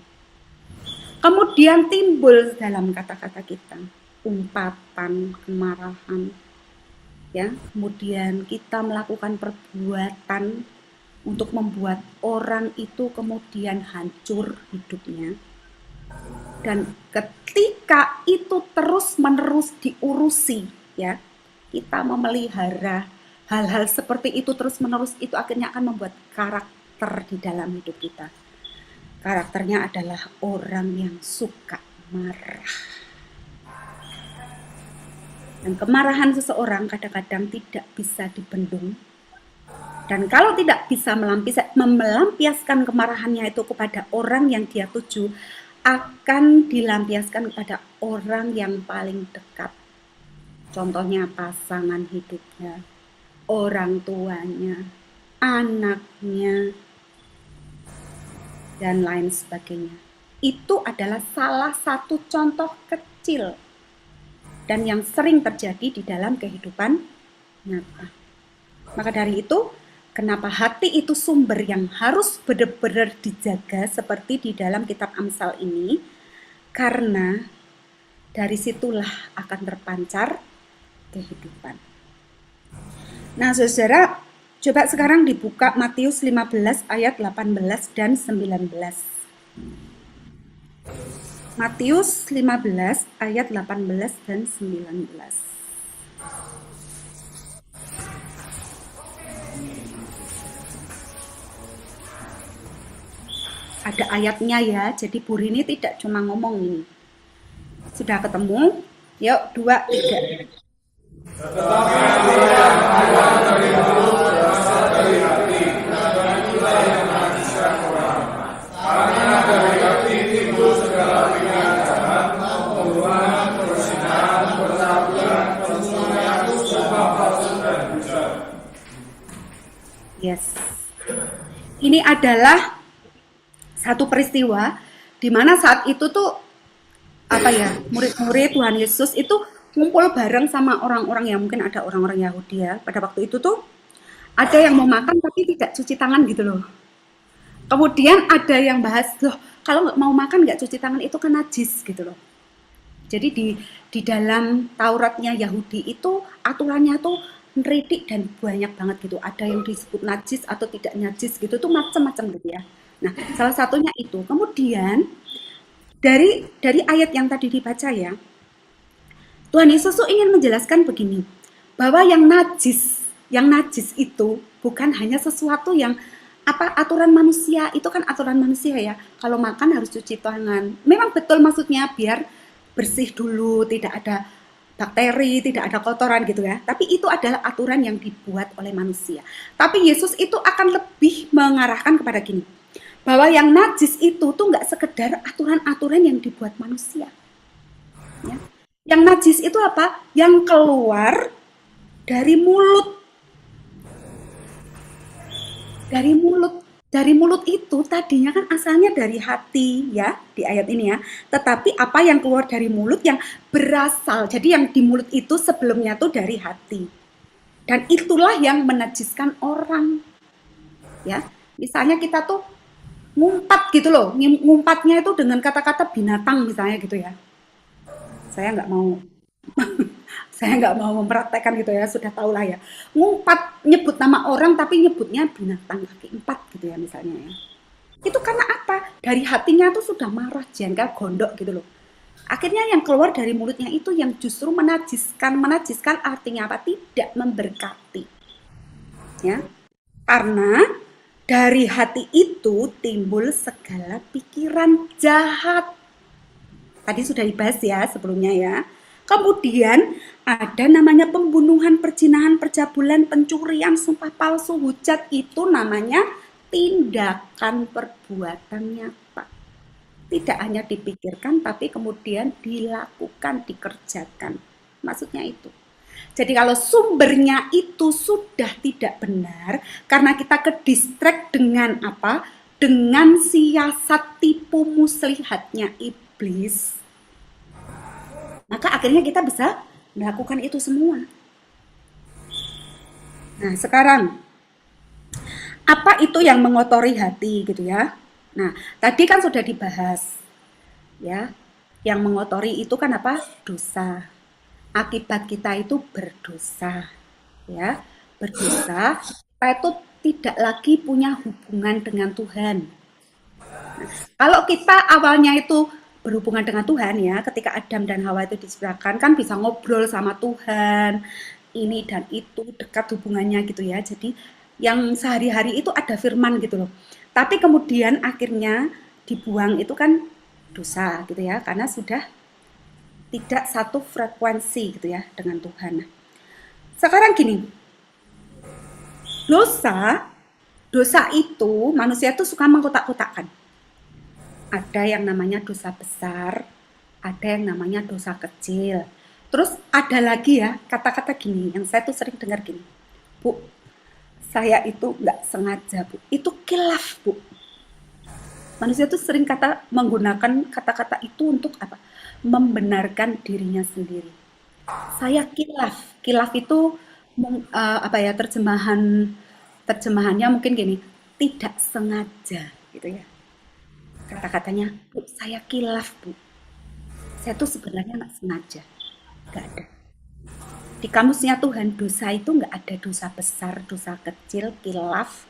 Kemudian timbul dalam kata-kata kita umpatan, kemarahan, ya. Kemudian kita melakukan perbuatan untuk membuat orang itu kemudian hancur hidupnya. Dan ketika itu terus-menerus diurusi, ya, kita memelihara hal-hal seperti itu terus-menerus, itu akhirnya akan membuat karakter di dalam hidup kita. Karakternya adalah orang yang suka marah. Dan kemarahan seseorang kadang-kadang tidak bisa dibendung. Dan kalau tidak bisa melampiaskan kemarahannya itu kepada orang yang dia tuju, akan dilampiaskan kepada orang yang paling dekat. Contohnya pasangan hidupnya, orang tuanya, anaknya, dan lain sebagainya. Itu adalah salah satu contoh kecil dan yang sering terjadi di dalam kehidupan nyata. Maka dari itu, kenapa hati itu sumber yang harus benar-benar dijaga seperti di dalam kitab Amsal ini? Karena dari situlah akan terpancar kehidupan. Nah, saudara, coba sekarang dibuka Matius 15 ayat 18 dan 19. Matius 15 ayat 18 dan 19. Ada ayatnya ya, jadi Bu Rini tidak cuma ngomong ini. Sudah ketemu? Yuk, 2, 3. Yes. Ini adalah satu peristiwa di mana saat itu tuh apa ya, murid-murid Tuhan Yesus itu ngumpul bareng sama orang-orang yang mungkin ada orang-orang Yahudi ya. Pada waktu itu tuh ada yang mau makan tapi tidak cuci tangan gitu loh. Kemudian ada yang bahas, loh kalau nggak mau makan nggak cuci tangan itu kan najis gitu loh. Jadi di dalam Tauratnya Yahudi itu aturannya tuh ngeritik dan banyak banget gitu. Ada yang disebut najis atau tidak najis gitu tuh macam-macam gitu ya. Nah, salah satunya itu. Kemudian dari ayat yang tadi dibaca ya, Tuhan Yesus tuh ingin menjelaskan begini, bahwa yang najis itu bukan hanya sesuatu yang apa aturan manusia, itu kan aturan manusia ya. Kalau makan harus cuci tangan. Memang betul maksudnya biar bersih dulu, tidak ada bakteri, tidak ada kotoran gitu ya. Tapi itu adalah aturan yang dibuat oleh manusia. Tapi Yesus itu akan lebih mengarahkan kepada gini, bahwa yang najis itu tuh nggak sekedar aturan-aturan yang dibuat manusia. Ya. Yang najis itu apa? Yang keluar dari mulut. Dari mulut itu tadinya kan asalnya dari hati ya di ayat ini ya. Tetapi apa yang keluar dari mulut yang berasal. Jadi yang di mulut itu sebelumnya tuh dari hati. Dan itulah yang menajiskan orang. Ya. Misalnya kita tuh ngumpat gitu loh. Ngumpatnya itu dengan kata-kata binatang misalnya gitu ya. Saya nggak mau saya nggak mau mempraktekkan gitu ya, sudah tahu lah ya. Ngumpat, nyebut nama orang tapi nyebutnya binatang kaki 4 gitu ya misalnya ya. Itu karena apa? Dari hatinya tuh sudah marah, jengkel, gondok gitu loh. Akhirnya yang keluar dari mulutnya itu yang justru menajiskan. Menajiskan artinya apa? Tidak memberkati. Ya. Karena dari hati itu timbul segala pikiran jahat. Tadi sudah dibahas ya sebelumnya ya. Kemudian ada namanya pembunuhan, perzinahan, percabulan, pencurian, sumpah palsu, hujat, itu namanya tindakan perbuatan nyata. Tidak hanya dipikirkan tapi kemudian dilakukan, dikerjakan. Maksudnya itu. Jadi kalau sumbernya itu sudah tidak benar karena kita ke distract dengan apa? Dengan siasat tipu muslihatnya iblis. Maka akhirnya kita bisa melakukan itu semua. Nah, sekarang apa itu yang mengotori hati gitu ya? Nah, tadi kan sudah dibahas ya. Yang mengotori itu kan apa? Dosa. Akibat kita itu berdosa. Ya, berdosa, kita itu tidak lagi punya hubungan dengan Tuhan. Kalau kita awalnya itu berhubungan dengan Tuhan ya, ketika Adam dan Hawa itu diciptakan kan bisa ngobrol sama Tuhan, ini dan itu dekat hubungannya gitu ya. Jadi yang sehari-hari itu ada firman gitu loh. Tapi kemudian akhirnya dibuang itu kan dosa gitu ya, karena sudah tidak satu frekuensi gitu ya dengan Tuhan. Nah, sekarang gini, dosa, dosa itu manusia tuh suka mengkotak-kotakkan. Ada yang namanya dosa besar, ada yang namanya dosa kecil. Terus ada lagi ya kata-kata gini, yang saya tuh sering dengar gini, Bu, saya itu nggak sengaja, Bu. Itu kilaf, Bu. Manusia tuh sering menggunakan kata-kata itu untuk apa? Membenarkan dirinya sendiri. Saya kilaf. Kilaf itu apa ya, terjemahannya mungkin gini, tidak sengaja gitu ya. Kata-katanya, Bu, saya kilaf, Bu. Saya tuh sebenarnya nggak sengaja. Nggak ada. Di kamusnya Tuhan, dosa itu nggak ada dosa besar, dosa kecil, kilaf,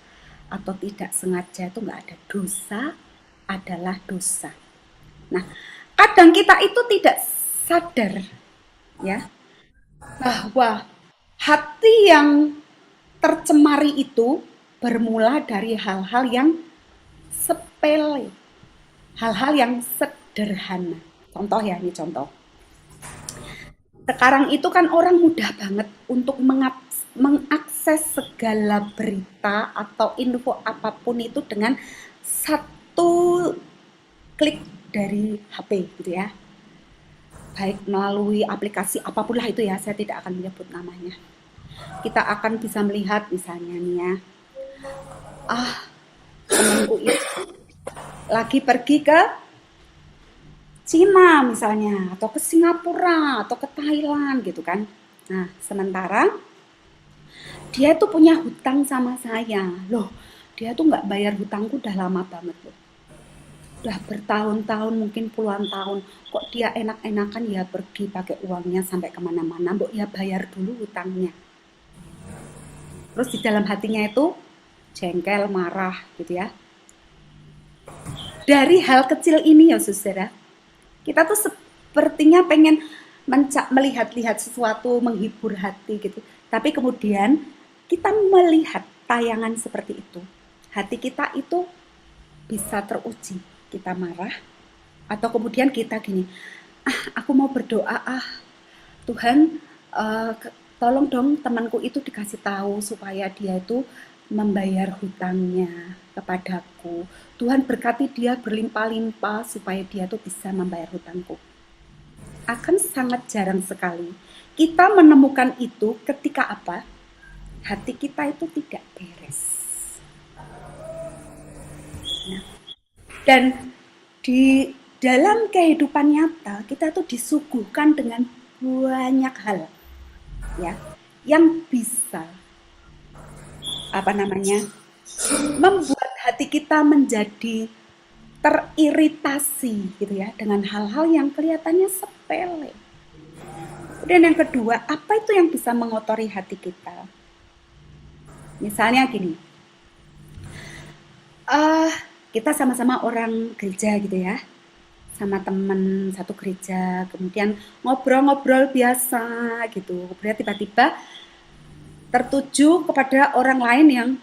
atau tidak sengaja itu nggak ada. Dosa adalah dosa. Nah, kadang kita itu tidak sadar ya bahwa hati yang tercemari itu bermula dari hal-hal yang sepele, hal-hal yang sederhana. Contoh ya, ini contoh. Sekarang itu kan orang mudah banget untuk mengakses segala berita atau info apapun itu dengan satu klik dari HP gitu ya. Baik melalui aplikasi apapun lah itu ya, saya tidak akan menyebut namanya. Kita akan bisa melihat misalnya nih ya, temanku itu lagi pergi ke Cina misalnya, atau ke Singapura, atau ke Thailand gitu kan. Nah, sementara dia tuh punya hutang sama saya. Loh, dia tuh nggak bayar hutangku udah lama banget loh. Udah bertahun-tahun, mungkin puluhan tahun. Kok dia enak-enakan ya pergi pakai uangnya sampai kemana-mana. Mbok ya bayar dulu hutangnya. Terus di dalam hatinya itu jengkel, marah gitu ya. Dari hal kecil ini ya saudara, kita tuh sepertinya pengen melihat-lihat sesuatu, menghibur hati gitu. Tapi kemudian kita melihat tayangan seperti itu. Hati kita itu bisa teruji. Kita marah, atau kemudian kita gini, aku mau berdoa, Tuhan, tolong dong temanku itu dikasih tahu supaya dia itu membayar hutangnya kepadaku. Tuhan berkati dia berlimpah-limpah supaya dia tuh bisa membayar hutangku. Akan sangat jarang sekali kita menemukan itu ketika apa? Hati kita itu tidak beres. Nah, dan di dalam kehidupan nyata kita tuh disuguhkan dengan banyak hal ya yang bisa apa namanya membuat hati kita menjadi teriritasi gitu ya dengan hal-hal yang kelihatannya sepele. Dan yang kedua, apa itu yang bisa mengotori hati kita? Misalnya gini, uh, kita sama-sama orang gereja gitu ya, sama temen satu gereja, kemudian ngobrol-ngobrol biasa gitu, kemudian tiba-tiba tertuju kepada orang lain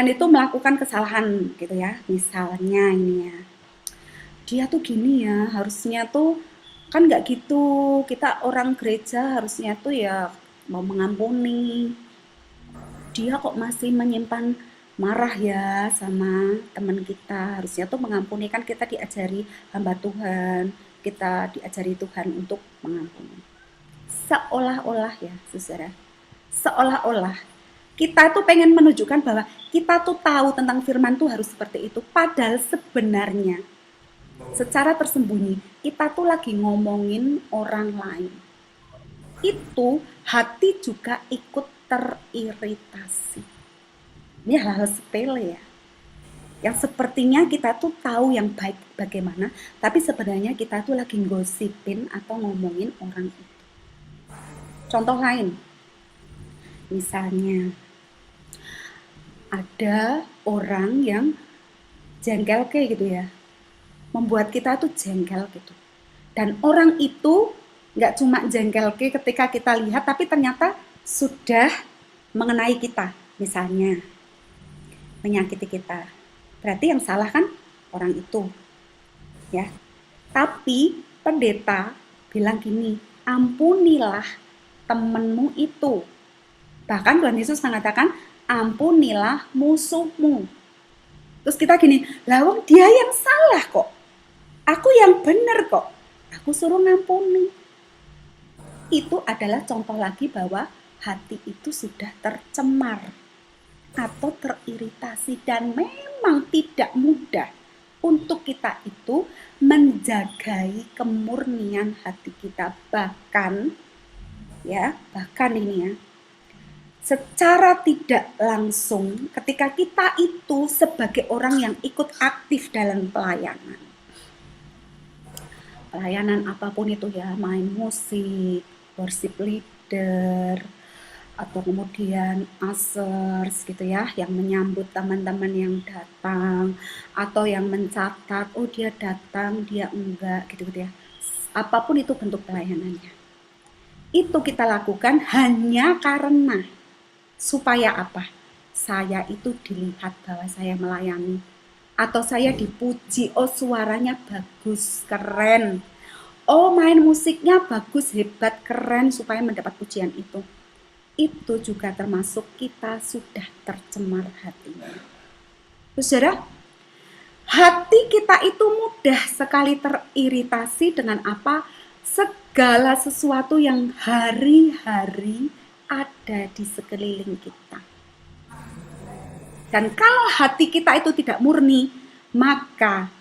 itu melakukan kesalahan gitu ya, misalnya ini ya, dia tuh gini ya, harusnya tuh kan nggak gitu, kita orang gereja harusnya tuh ya mau mengampuni, dia kok masih menyimpan marah ya sama teman kita, harusnya tuh mengampuni, kan kita diajari hamba Tuhan, kita diajari Tuhan untuk mengampuni. Seolah-olah ya saudara, seolah-olah kita tuh pengen menunjukkan bahwa kita tuh tahu tentang firman tuh harus seperti itu, padahal sebenarnya secara tersembunyi kita tuh lagi ngomongin orang lain. Itu hati juga ikut teriritasi. Ini hal-hal sepele ya, yang sepertinya kita tuh tahu yang baik bagaimana, tapi sebenarnya kita tuh lagi gosipin atau ngomongin orang itu. Contoh lain, misalnya ada orang yang jengkel kayak gitu ya, membuat kita tuh jengkel gitu. Dan orang itu nggak cuma jengkel ketika kita lihat, tapi ternyata sudah mengenai kita, misalnya menyakiti kita. Berarti yang salah kan orang itu, ya. Tapi pendeta bilang gini, ampunilah temenmu itu. Bahkan Tuhan Yesus mengatakan, ampunilah musuhmu. Terus kita gini, lawang dia yang salah kok. Aku yang benar kok. Aku suruh ngampuni. Itu adalah contoh lagi bahwa hati itu sudah tercemar atau teriritasi, dan memang tidak mudah untuk kita itu menjagai kemurnian hati kita. Bahkan ini ya, secara tidak langsung ketika kita itu sebagai orang yang ikut aktif dalam pelayanan apapun itu ya, main musik, worship leader, atau kemudian asers gitu ya, yang menyambut teman-teman yang datang, atau yang mencatat, oh dia datang, dia enggak, gitu-gitu ya. Apapun itu bentuk pelayanannya. Itu kita lakukan hanya karena supaya apa? Saya itu dilihat bahwa saya melayani, atau saya dipuji, oh suaranya bagus, keren, oh main musiknya bagus, hebat, keren, supaya mendapat pujian itu juga termasuk kita sudah tercemar hatinya. Saudara, hati kita itu mudah sekali teriritasi dengan apa? Segala sesuatu yang hari-hari ada di sekeliling kita. Dan kalau hati kita itu tidak murni, maka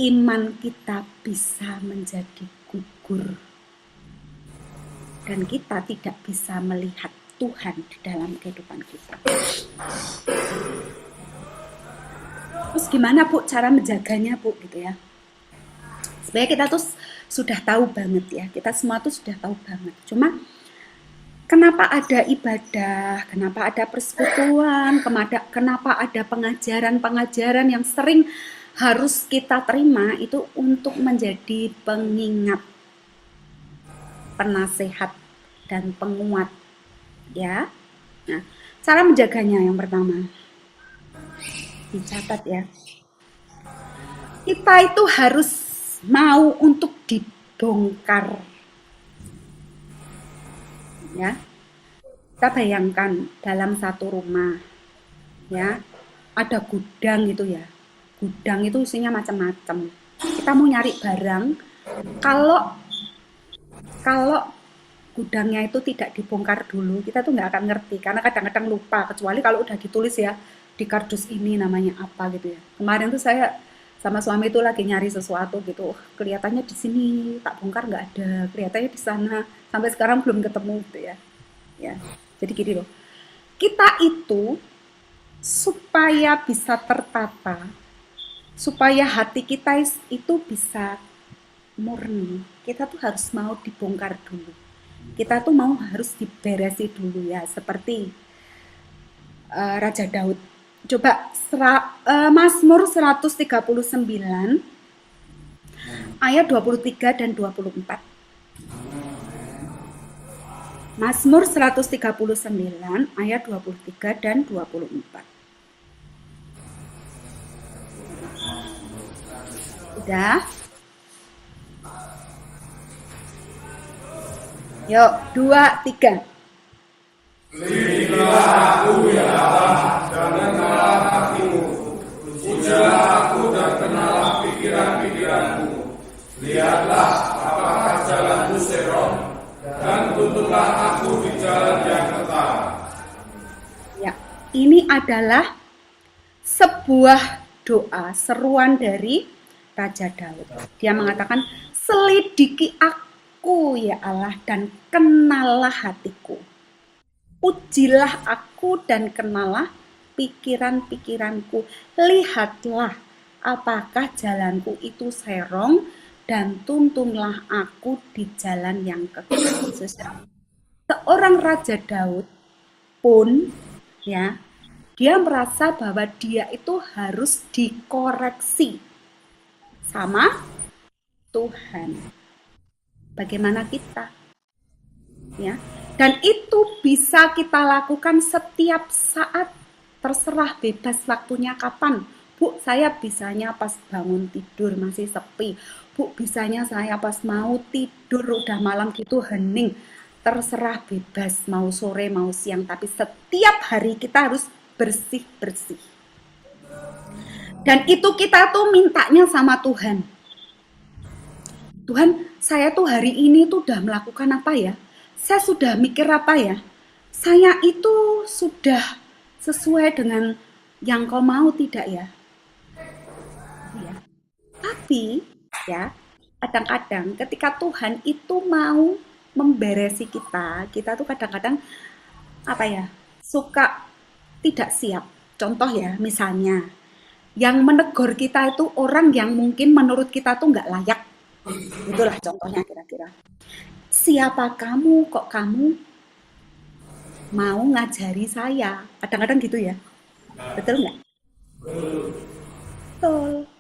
iman kita bisa menjadi gugur. Dan kita tidak bisa melihat Tuhan di dalam kehidupan kita. Terus gimana Bu cara menjaganya Bu gitu ya? Sebenarnya kita tuh sudah tahu banget ya, kita semua tuh sudah tahu banget. Cuma kenapa ada ibadah, kenapa ada persekutuan, kenapa ada pengajaran-pengajaran yang sering harus kita terima itu untuk menjadi pengingat, penasehat, dan penguat ya. Nah, cara menjaganya yang pertama dicatat ya. Kita itu harus mau untuk dibongkar. Ya. Kita bayangkan dalam satu rumah ya, ada gudang gitu ya. Gudang itu isinya macam-macam. Kita mau nyari barang, kalau gudangnya itu tidak dibongkar dulu, kita tuh nggak akan ngerti, karena kadang-kadang lupa, kecuali kalau udah ditulis ya, di kardus ini namanya apa gitu ya. Kemarin tuh saya sama suami itu lagi nyari sesuatu gitu, kelihatannya di sini, tak bongkar nggak ada, kelihatannya di sana, sampai sekarang belum ketemu gitu ya. Ya, jadi gini loh, kita itu supaya bisa tertata, supaya hati kita itu bisa murni, kita tuh harus mau dibongkar dulu. Kita tuh harus diberesi dulu ya, seperti Raja Daud. Coba Mazmur 139 ayat 23 dan 24. Mazmur 139 ayat 23 dan 24. Udah? Yuk, 2, 3. Lindungilah aku ya Allah, dan kenallah hatimu. Ujilah aku dan kenallah pikiran-pikiranku. Lihatlah apakah jalanku serong, dan tuntunlah aku di jalan yang tepat. Ya, ini adalah sebuah doa, seruan dari Raja Daud. Dia mengatakan, selidiki aku ya Allah dan kenallah hatiku. Ujilah aku dan kenalah pikiran-pikiranku. Lihatlah apakah jalanku itu serong dan tuntunlah aku di jalan yang kekal. Seorang Raja Daud pun ya, dia merasa bahwa dia itu harus dikoreksi sama Tuhan. Bagaimana kita? Ya. Dan itu bisa kita lakukan setiap saat, terserah bebas waktunya kapan. Bu, saya bisanya pas bangun tidur masih sepi. Bu, bisanya saya pas mau tidur udah malam gitu hening. Terserah bebas mau sore mau siang, tapi setiap hari kita harus bersih-bersih. Dan itu kita tuh mintanya sama Tuhan. Tuhan, saya tuh hari ini tuh udah melakukan apa ya? Saya sudah mikir apa ya? Saya itu sudah sesuai dengan yang kau mau tidak ya? Ya. Tapi ya, kadang-kadang ketika Tuhan itu mau memberesi kita, kita tuh kadang-kadang apa ya? Suka tidak siap. Contoh ya, misalnya yang menegur kita itu orang yang mungkin menurut kita tuh nggak layak. Itulah contohnya kira-kira. Siapa kamu kok kamu mau ngajari saya? Kadang-kadang gitu ya. Betul nggak? Betul.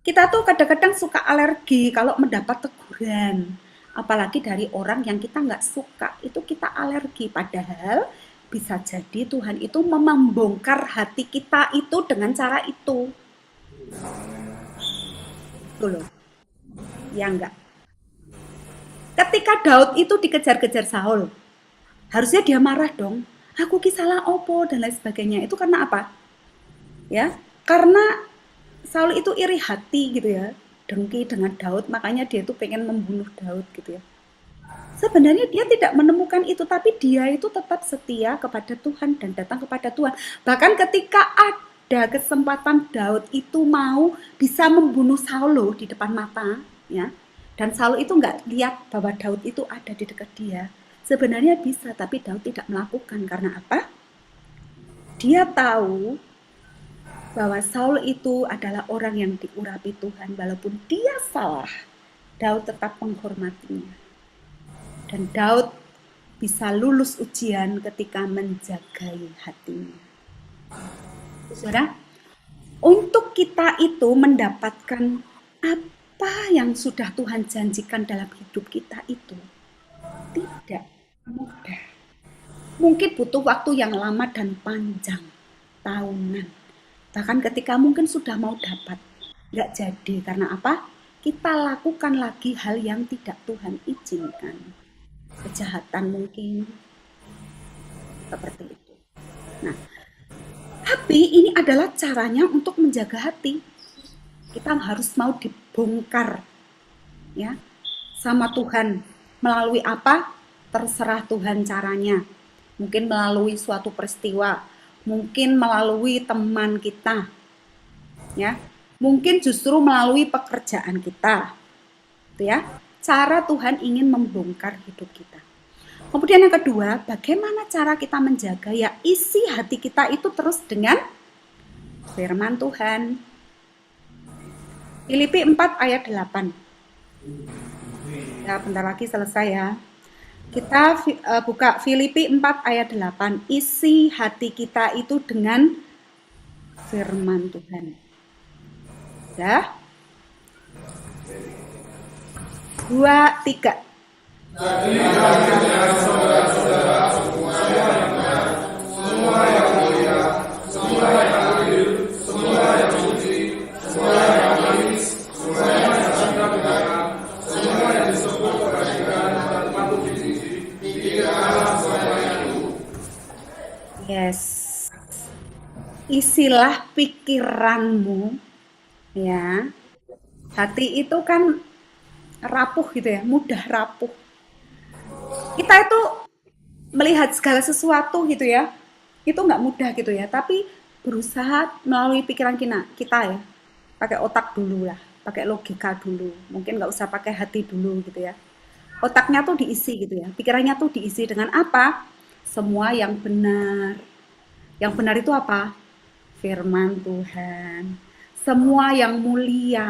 Kita tuh kadang-kadang suka alergi kalau mendapat teguran. Apalagi dari orang yang kita nggak suka, itu kita alergi. Padahal bisa jadi Tuhan itu membongkar hati kita itu dengan cara itu. Tuh loh, ya enggak. Ketika Daud itu dikejar-kejar Saul, harusnya dia marah dong. Aku ki salah opo dan lain sebagainya. Itu karena apa? Ya, karena Saul itu iri hati gitu ya, dengki dengan Daud, makanya dia itu pengen membunuh Daud gitu ya. Sebenarnya dia tidak menemukan itu, tapi dia itu tetap setia kepada Tuhan dan datang kepada Tuhan. Bahkan ketika ada kesempatan Daud itu mau bisa membunuh Saul loh di depan mata, ya. Dan Saul itu nggak lihat bahwa Daud itu ada di dekat dia. Sebenarnya bisa, tapi Daud tidak melakukan karena apa? Dia tahu bahwa Saul itu adalah orang yang diurapi Tuhan, walaupun dia salah, Daud tetap menghormatinya. Dan Daud bisa lulus ujian ketika menjagai hatinya. Saudara, untuk kita itu mendapatkan apa yang sudah Tuhan janjikan dalam hidup kita itu tidak mudah. Mungkin butuh waktu yang lama dan panjang, tahunan. Bahkan ketika mungkin sudah mau dapat, nggak jadi. Karena apa? Kita lakukan lagi hal yang tidak Tuhan izinkan. Kejahatan mungkin, seperti itu. Nah, tapi ini adalah caranya untuk menjaga hati. Kita harus mau dibongkar ya sama Tuhan. Melalui apa? Terserah Tuhan caranya. Mungkin melalui suatu peristiwa, mungkin melalui teman kita. Ya. Mungkin justru melalui pekerjaan kita. Itu ya. Cara Tuhan ingin membongkar hidup kita. Kemudian yang kedua, bagaimana cara kita menjaga ya isi hati kita itu terus dengan firman Tuhan. Filipi 4 ayat 8. Ya, bentar lagi selesai ya. Kita buka Filipi 4 ayat 8. Isi hati kita itu dengan firman Tuhan. Ya. 2, 3. Jadi akhirnya saudara-saudara semua yang benar, semua yang mulia, semua yang adil, semua yang suci, semua yang manis, semua yang bercanda benar, semua yang disebut kebajikan dan patut dipuji, pikirkanlah semuanya itu. Yes. Isilah pikiranmu ya. Hati itu kan rapuh gitu ya, mudah rapuh. Kita itu melihat segala sesuatu gitu ya, itu nggak mudah gitu ya, tapi berusaha melalui pikiran kita ya, pakai otak dulu lah, pakai logika dulu, mungkin nggak usah pakai hati dulu gitu ya. Otaknya tuh diisi gitu ya, pikirannya tuh diisi dengan apa? Semua yang benar. Yang benar itu apa? Firman Tuhan. Semua yang mulia.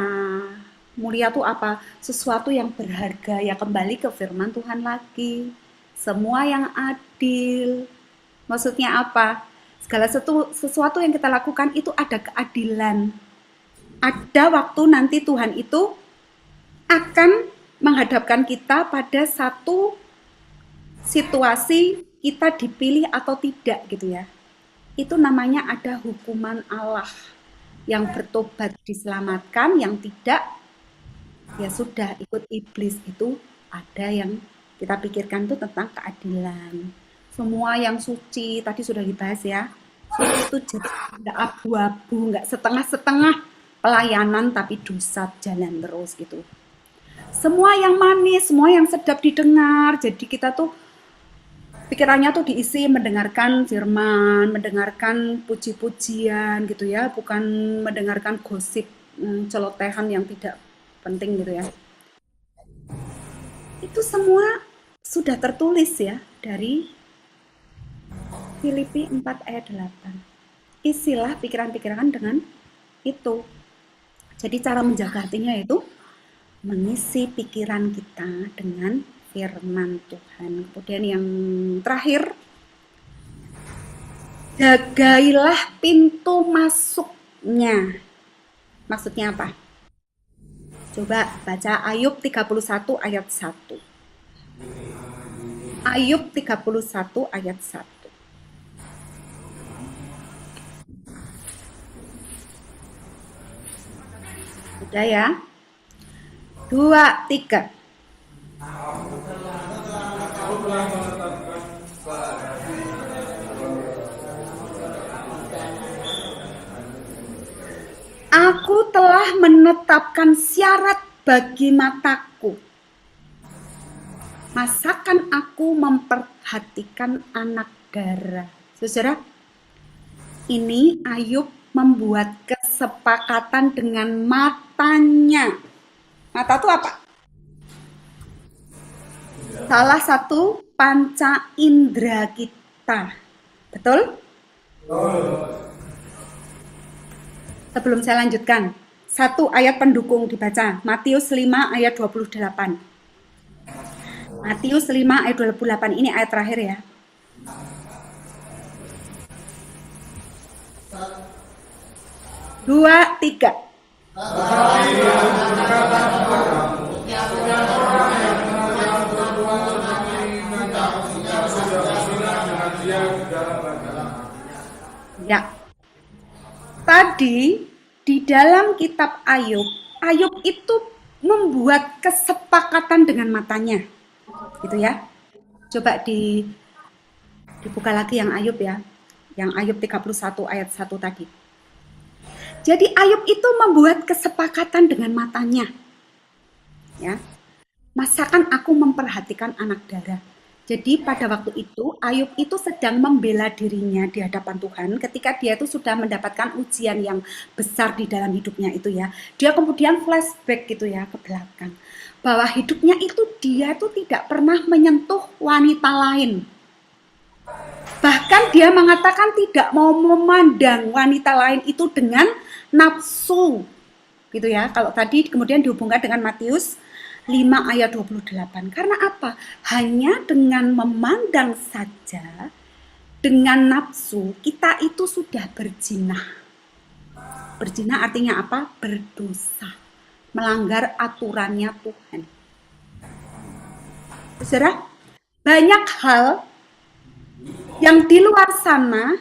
Mulia itu apa? Sesuatu yang berharga, ya kembali ke firman Tuhan lagi. Semua yang adil. Maksudnya apa? Segala sesuatu yang kita lakukan itu ada keadilan. Ada waktu nanti Tuhan itu akan menghadapkan kita pada satu situasi kita dipilih atau tidak gitu ya. Itu namanya ada hukuman Allah. Yang bertobat diselamatkan, yang tidak ya sudah ikut iblis. Itu ada yang kita pikirkan tuh tentang keadilan. Semua yang suci tadi sudah dibahas ya. Suci itu jadi nggak abu-abu, nggak setengah-setengah pelayanan tapi dosa jalan terus gitu. Semua yang manis, semua yang sedap didengar. Jadi kita tuh pikirannya tuh diisi mendengarkan firman, mendengarkan puji-pujian gitu ya, bukan mendengarkan gosip celotehan yang tidak penting gitu ya. Itu semua sudah tertulis ya dari Filipi 4 ayat 8. Isilah pikiran-pikiran dengan itu. Jadi cara menjaga hatinya itu mengisi pikiran kita dengan firman Tuhan. Kemudian yang terakhir, jagailah pintu masuknya. Maksudnya apa? Coba baca Ayub 31 ayat 1. Ayub 31 ayat 1. Udah ya? 2, 3. Aku telah menetapkan syarat bagi mataku. Masakan aku memperhatikan anak dara. Saudara, ini Ayub membuat kesepakatan dengan matanya. Mata itu apa? Salah satu panca indera kita. Betul? Sebelum saya lanjutkan, satu ayat pendukung dibaca. Matius 5 ayat 28. Matius 5 ayat 28 ini ayat terakhir ya. 2, 3. Ya, tadi di dalam kitab Ayub, Ayub itu membuat kesepakatan dengan matanya. Gitu ya. Coba dibuka lagi yang Ayub ya. Yang Ayub 31 ayat 1 tadi. Jadi Ayub itu membuat kesepakatan dengan matanya. Ya. Masakan aku memperhatikan anak dara. Jadi pada waktu itu Ayub itu sedang membela dirinya di hadapan Tuhan ketika dia itu sudah mendapatkan ujian yang besar di dalam hidupnya itu ya. Dia kemudian flashback gitu ya ke belakang. Bahwa hidupnya itu dia itu tidak pernah menyentuh wanita lain. Bahkan dia mengatakan tidak mau memandang wanita lain itu dengan nafsu. Gitu ya. Kalau tadi kemudian dihubungkan dengan Matius 5 ayat 28. Karena apa? Hanya dengan memandang saja, dengan nafsu, kita itu sudah berzinah. Berzinah artinya apa? Berdosa. Melanggar aturannya Tuhan. Saudara, banyak hal yang di luar sana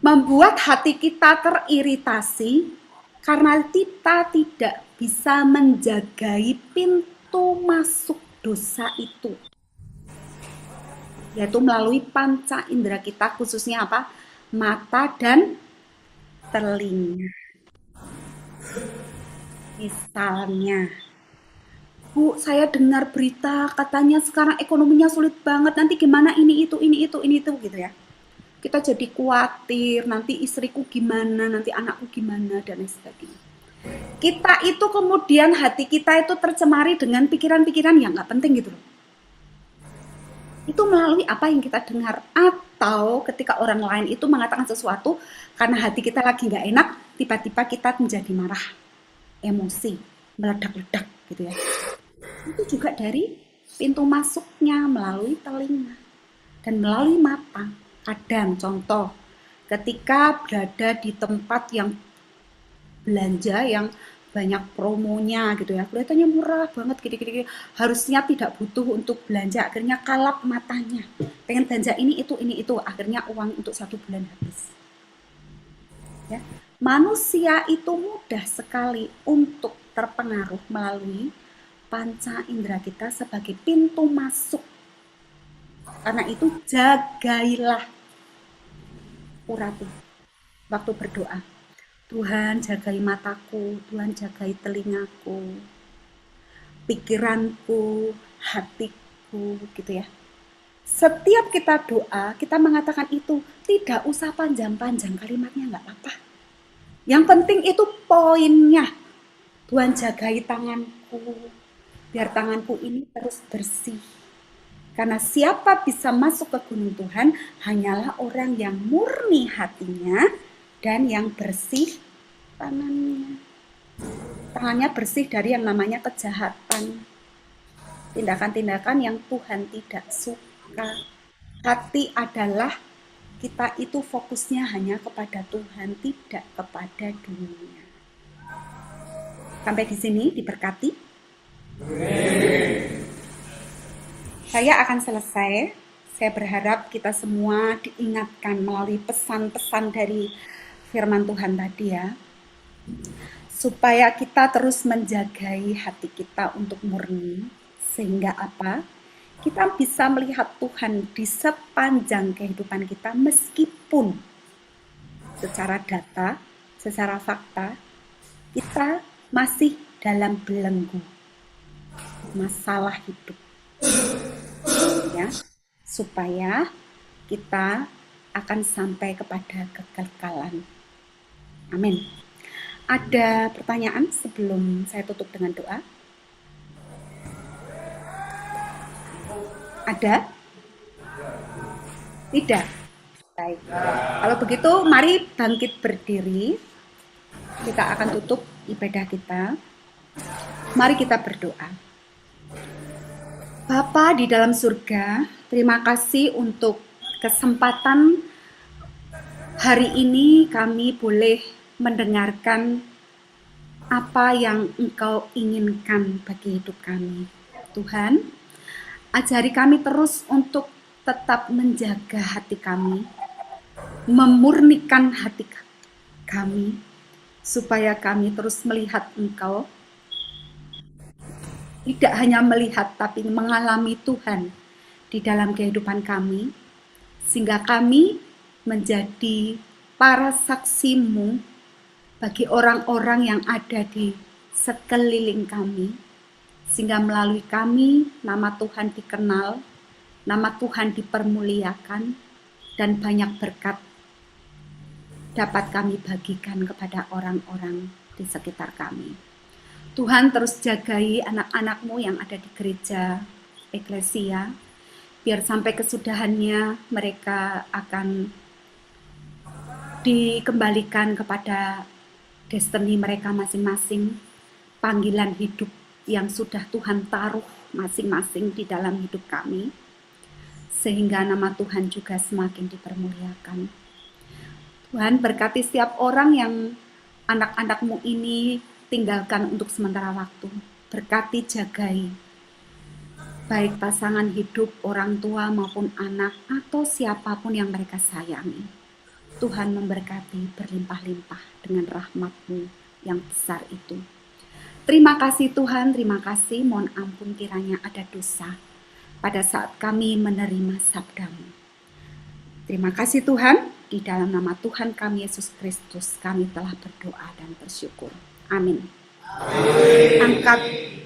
membuat hati kita teriritasi karena kita tidak bisa menjagai pintu masuk dosa itu, yaitu melalui panca indera kita, khususnya apa? Mata dan telinga. Misalnya, Bu, saya dengar berita katanya sekarang ekonominya sulit banget, nanti gimana ini itu gitu ya. Kita jadi khawatir, nanti istriku gimana, nanti anakku gimana, dan lain sebagainya. Kita itu kemudian hati kita itu tercemari dengan pikiran-pikiran yang nggak penting gitu loh. Itu melalui apa yang kita dengar. Atau ketika orang lain itu mengatakan sesuatu, karena hati kita lagi nggak enak, tiba-tiba kita menjadi marah, emosi, meledak-ledak gitu ya. Itu juga dari pintu masuknya melalui telinga dan melalui mata. Kadang contoh, ketika berada di tempat yang belanja yang banyak promonya gitu ya, kelihatannya murah banget gini-gini, harusnya tidak butuh untuk belanja, akhirnya kalap matanya, pengen belanja ini itu, akhirnya uang untuk 1 bulan habis ya. Manusia itu mudah sekali untuk terpengaruh melalui panca indera kita sebagai pintu masuk. Karena itu jagailah uratu waktu berdoa. Tuhan jagai mataku, Tuhan jagai telingaku, pikiranku, hatiku, gitu ya. Setiap kita doa, kita mengatakan itu, tidak usah panjang-panjang kalimatnya, nggak apa-apa. Yang penting itu poinnya. Tuhan jagai tanganku, biar tanganku ini terus bersih. Karena siapa bisa masuk ke gunung Tuhan, hanyalah orang yang murni hatinya dan yang bersih tangannya. Tangannya bersih dari yang namanya kejahatan. Tindakan-tindakan yang Tuhan tidak suka. Hati adalah kita itu fokusnya hanya kepada Tuhan, tidak kepada dunia. Sampai di sini diberkati. Saya akan selesai. Saya berharap kita semua diingatkan melalui pesan-pesan dari firman Tuhan tadi ya. Supaya kita terus menjagai hati kita untuk murni. Sehingga apa? Kita bisa melihat Tuhan di sepanjang kehidupan kita meskipun secara data, secara fakta, kita masih dalam belenggu masalah hidup. Ya, supaya kita akan sampai kepada kekekalan. Amin. Ada pertanyaan sebelum saya tutup dengan doa? Ada? Tidak? Baik. Kalau begitu, mari bangkit berdiri. Kita akan tutup ibadah kita. Mari kita berdoa. Bapa di dalam surga, terima kasih untuk kesempatan hari ini kami boleh mendengarkan apa yang Engkau inginkan bagi hidup kami. Tuhan, ajari kami terus untuk tetap menjaga hati kami, memurnikan hati kami, supaya kami terus melihat Engkau, tidak hanya melihat tapi mengalami Tuhan di dalam kehidupan kami, sehingga kami menjadi para saksi-Mu bagi orang-orang yang ada di sekeliling kami, sehingga melalui kami nama Tuhan dikenal, nama Tuhan dipermuliakan, dan banyak berkat dapat kami bagikan kepada orang-orang di sekitar kami. Tuhan terus jagai anak-anak-Mu yang ada di gereja Eklesia, biar sampai kesudahannya mereka akan dikembalikan kepada destiny mereka masing-masing, panggilan hidup yang sudah Tuhan taruh masing-masing di dalam hidup kami, sehingga nama Tuhan juga semakin dipermuliakan. Tuhan berkati setiap orang yang anak-anak-Mu ini tinggalkan untuk sementara waktu. Berkati, jagai, baik pasangan hidup, orang tua maupun anak, atau siapapun yang mereka sayangi. Tuhan memberkati berlimpah-limpah dengan rahmat-Mu yang besar itu. Terima kasih Tuhan, terima kasih. Mohon ampun kiranya ada dosa pada saat kami menerima sabda-Mu. Terima kasih Tuhan, di dalam nama Tuhan kami Yesus Kristus kami telah berdoa dan bersyukur. Amin.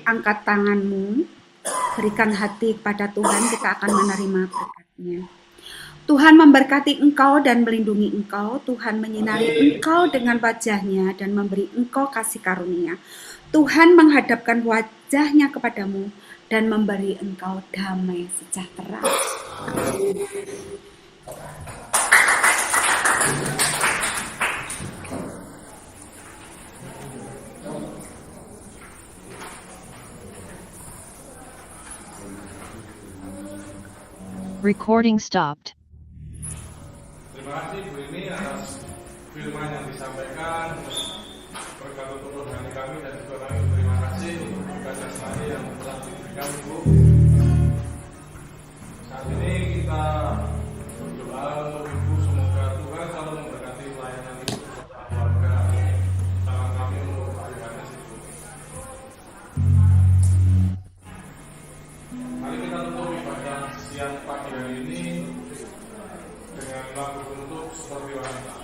Angkat tanganmu, berikan hati kepada Tuhan, kita akan menerima berkat-Nya. Tuhan memberkati engkau dan melindungi engkau. Tuhan menyinari engkau dengan wajah-Nya dan memberi engkau kasih karunia. Tuhan menghadapkan wajah-Nya kepadamu dan memberi engkau damai sejahtera. Recording stopped. Terima kasih Bu Ini atas firman yang disampaikan, berkat untuk hati kami, dan juga kami terima kasih untuk berkat jasmani yang telah diberikan Bu. Saat ini kita berdoa untuk Ibu, semoga Tuhan selalu memberkati pelayanan Ibu beserta keluarga. ini dengan lagu bentuk seperti wanita.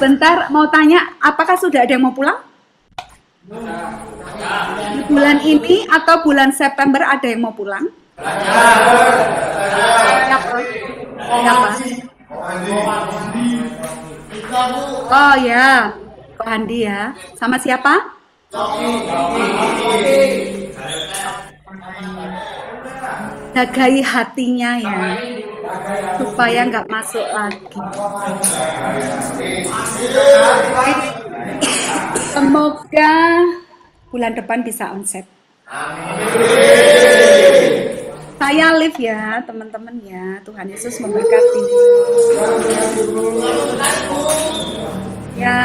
Sebentar, mau tanya, apakah sudah ada yang mau pulang? Di bulan ini atau bulan September ada yang mau pulang? Siapa? Siapa? Oh ya, Ko Handi ya. Sama siapa? Jagai hatinya ya, supaya nggak masuk lagi. Semoga bulan depan bisa onset. Saya live ya teman-teman ya. Tuhan Yesus memberkati. Ya.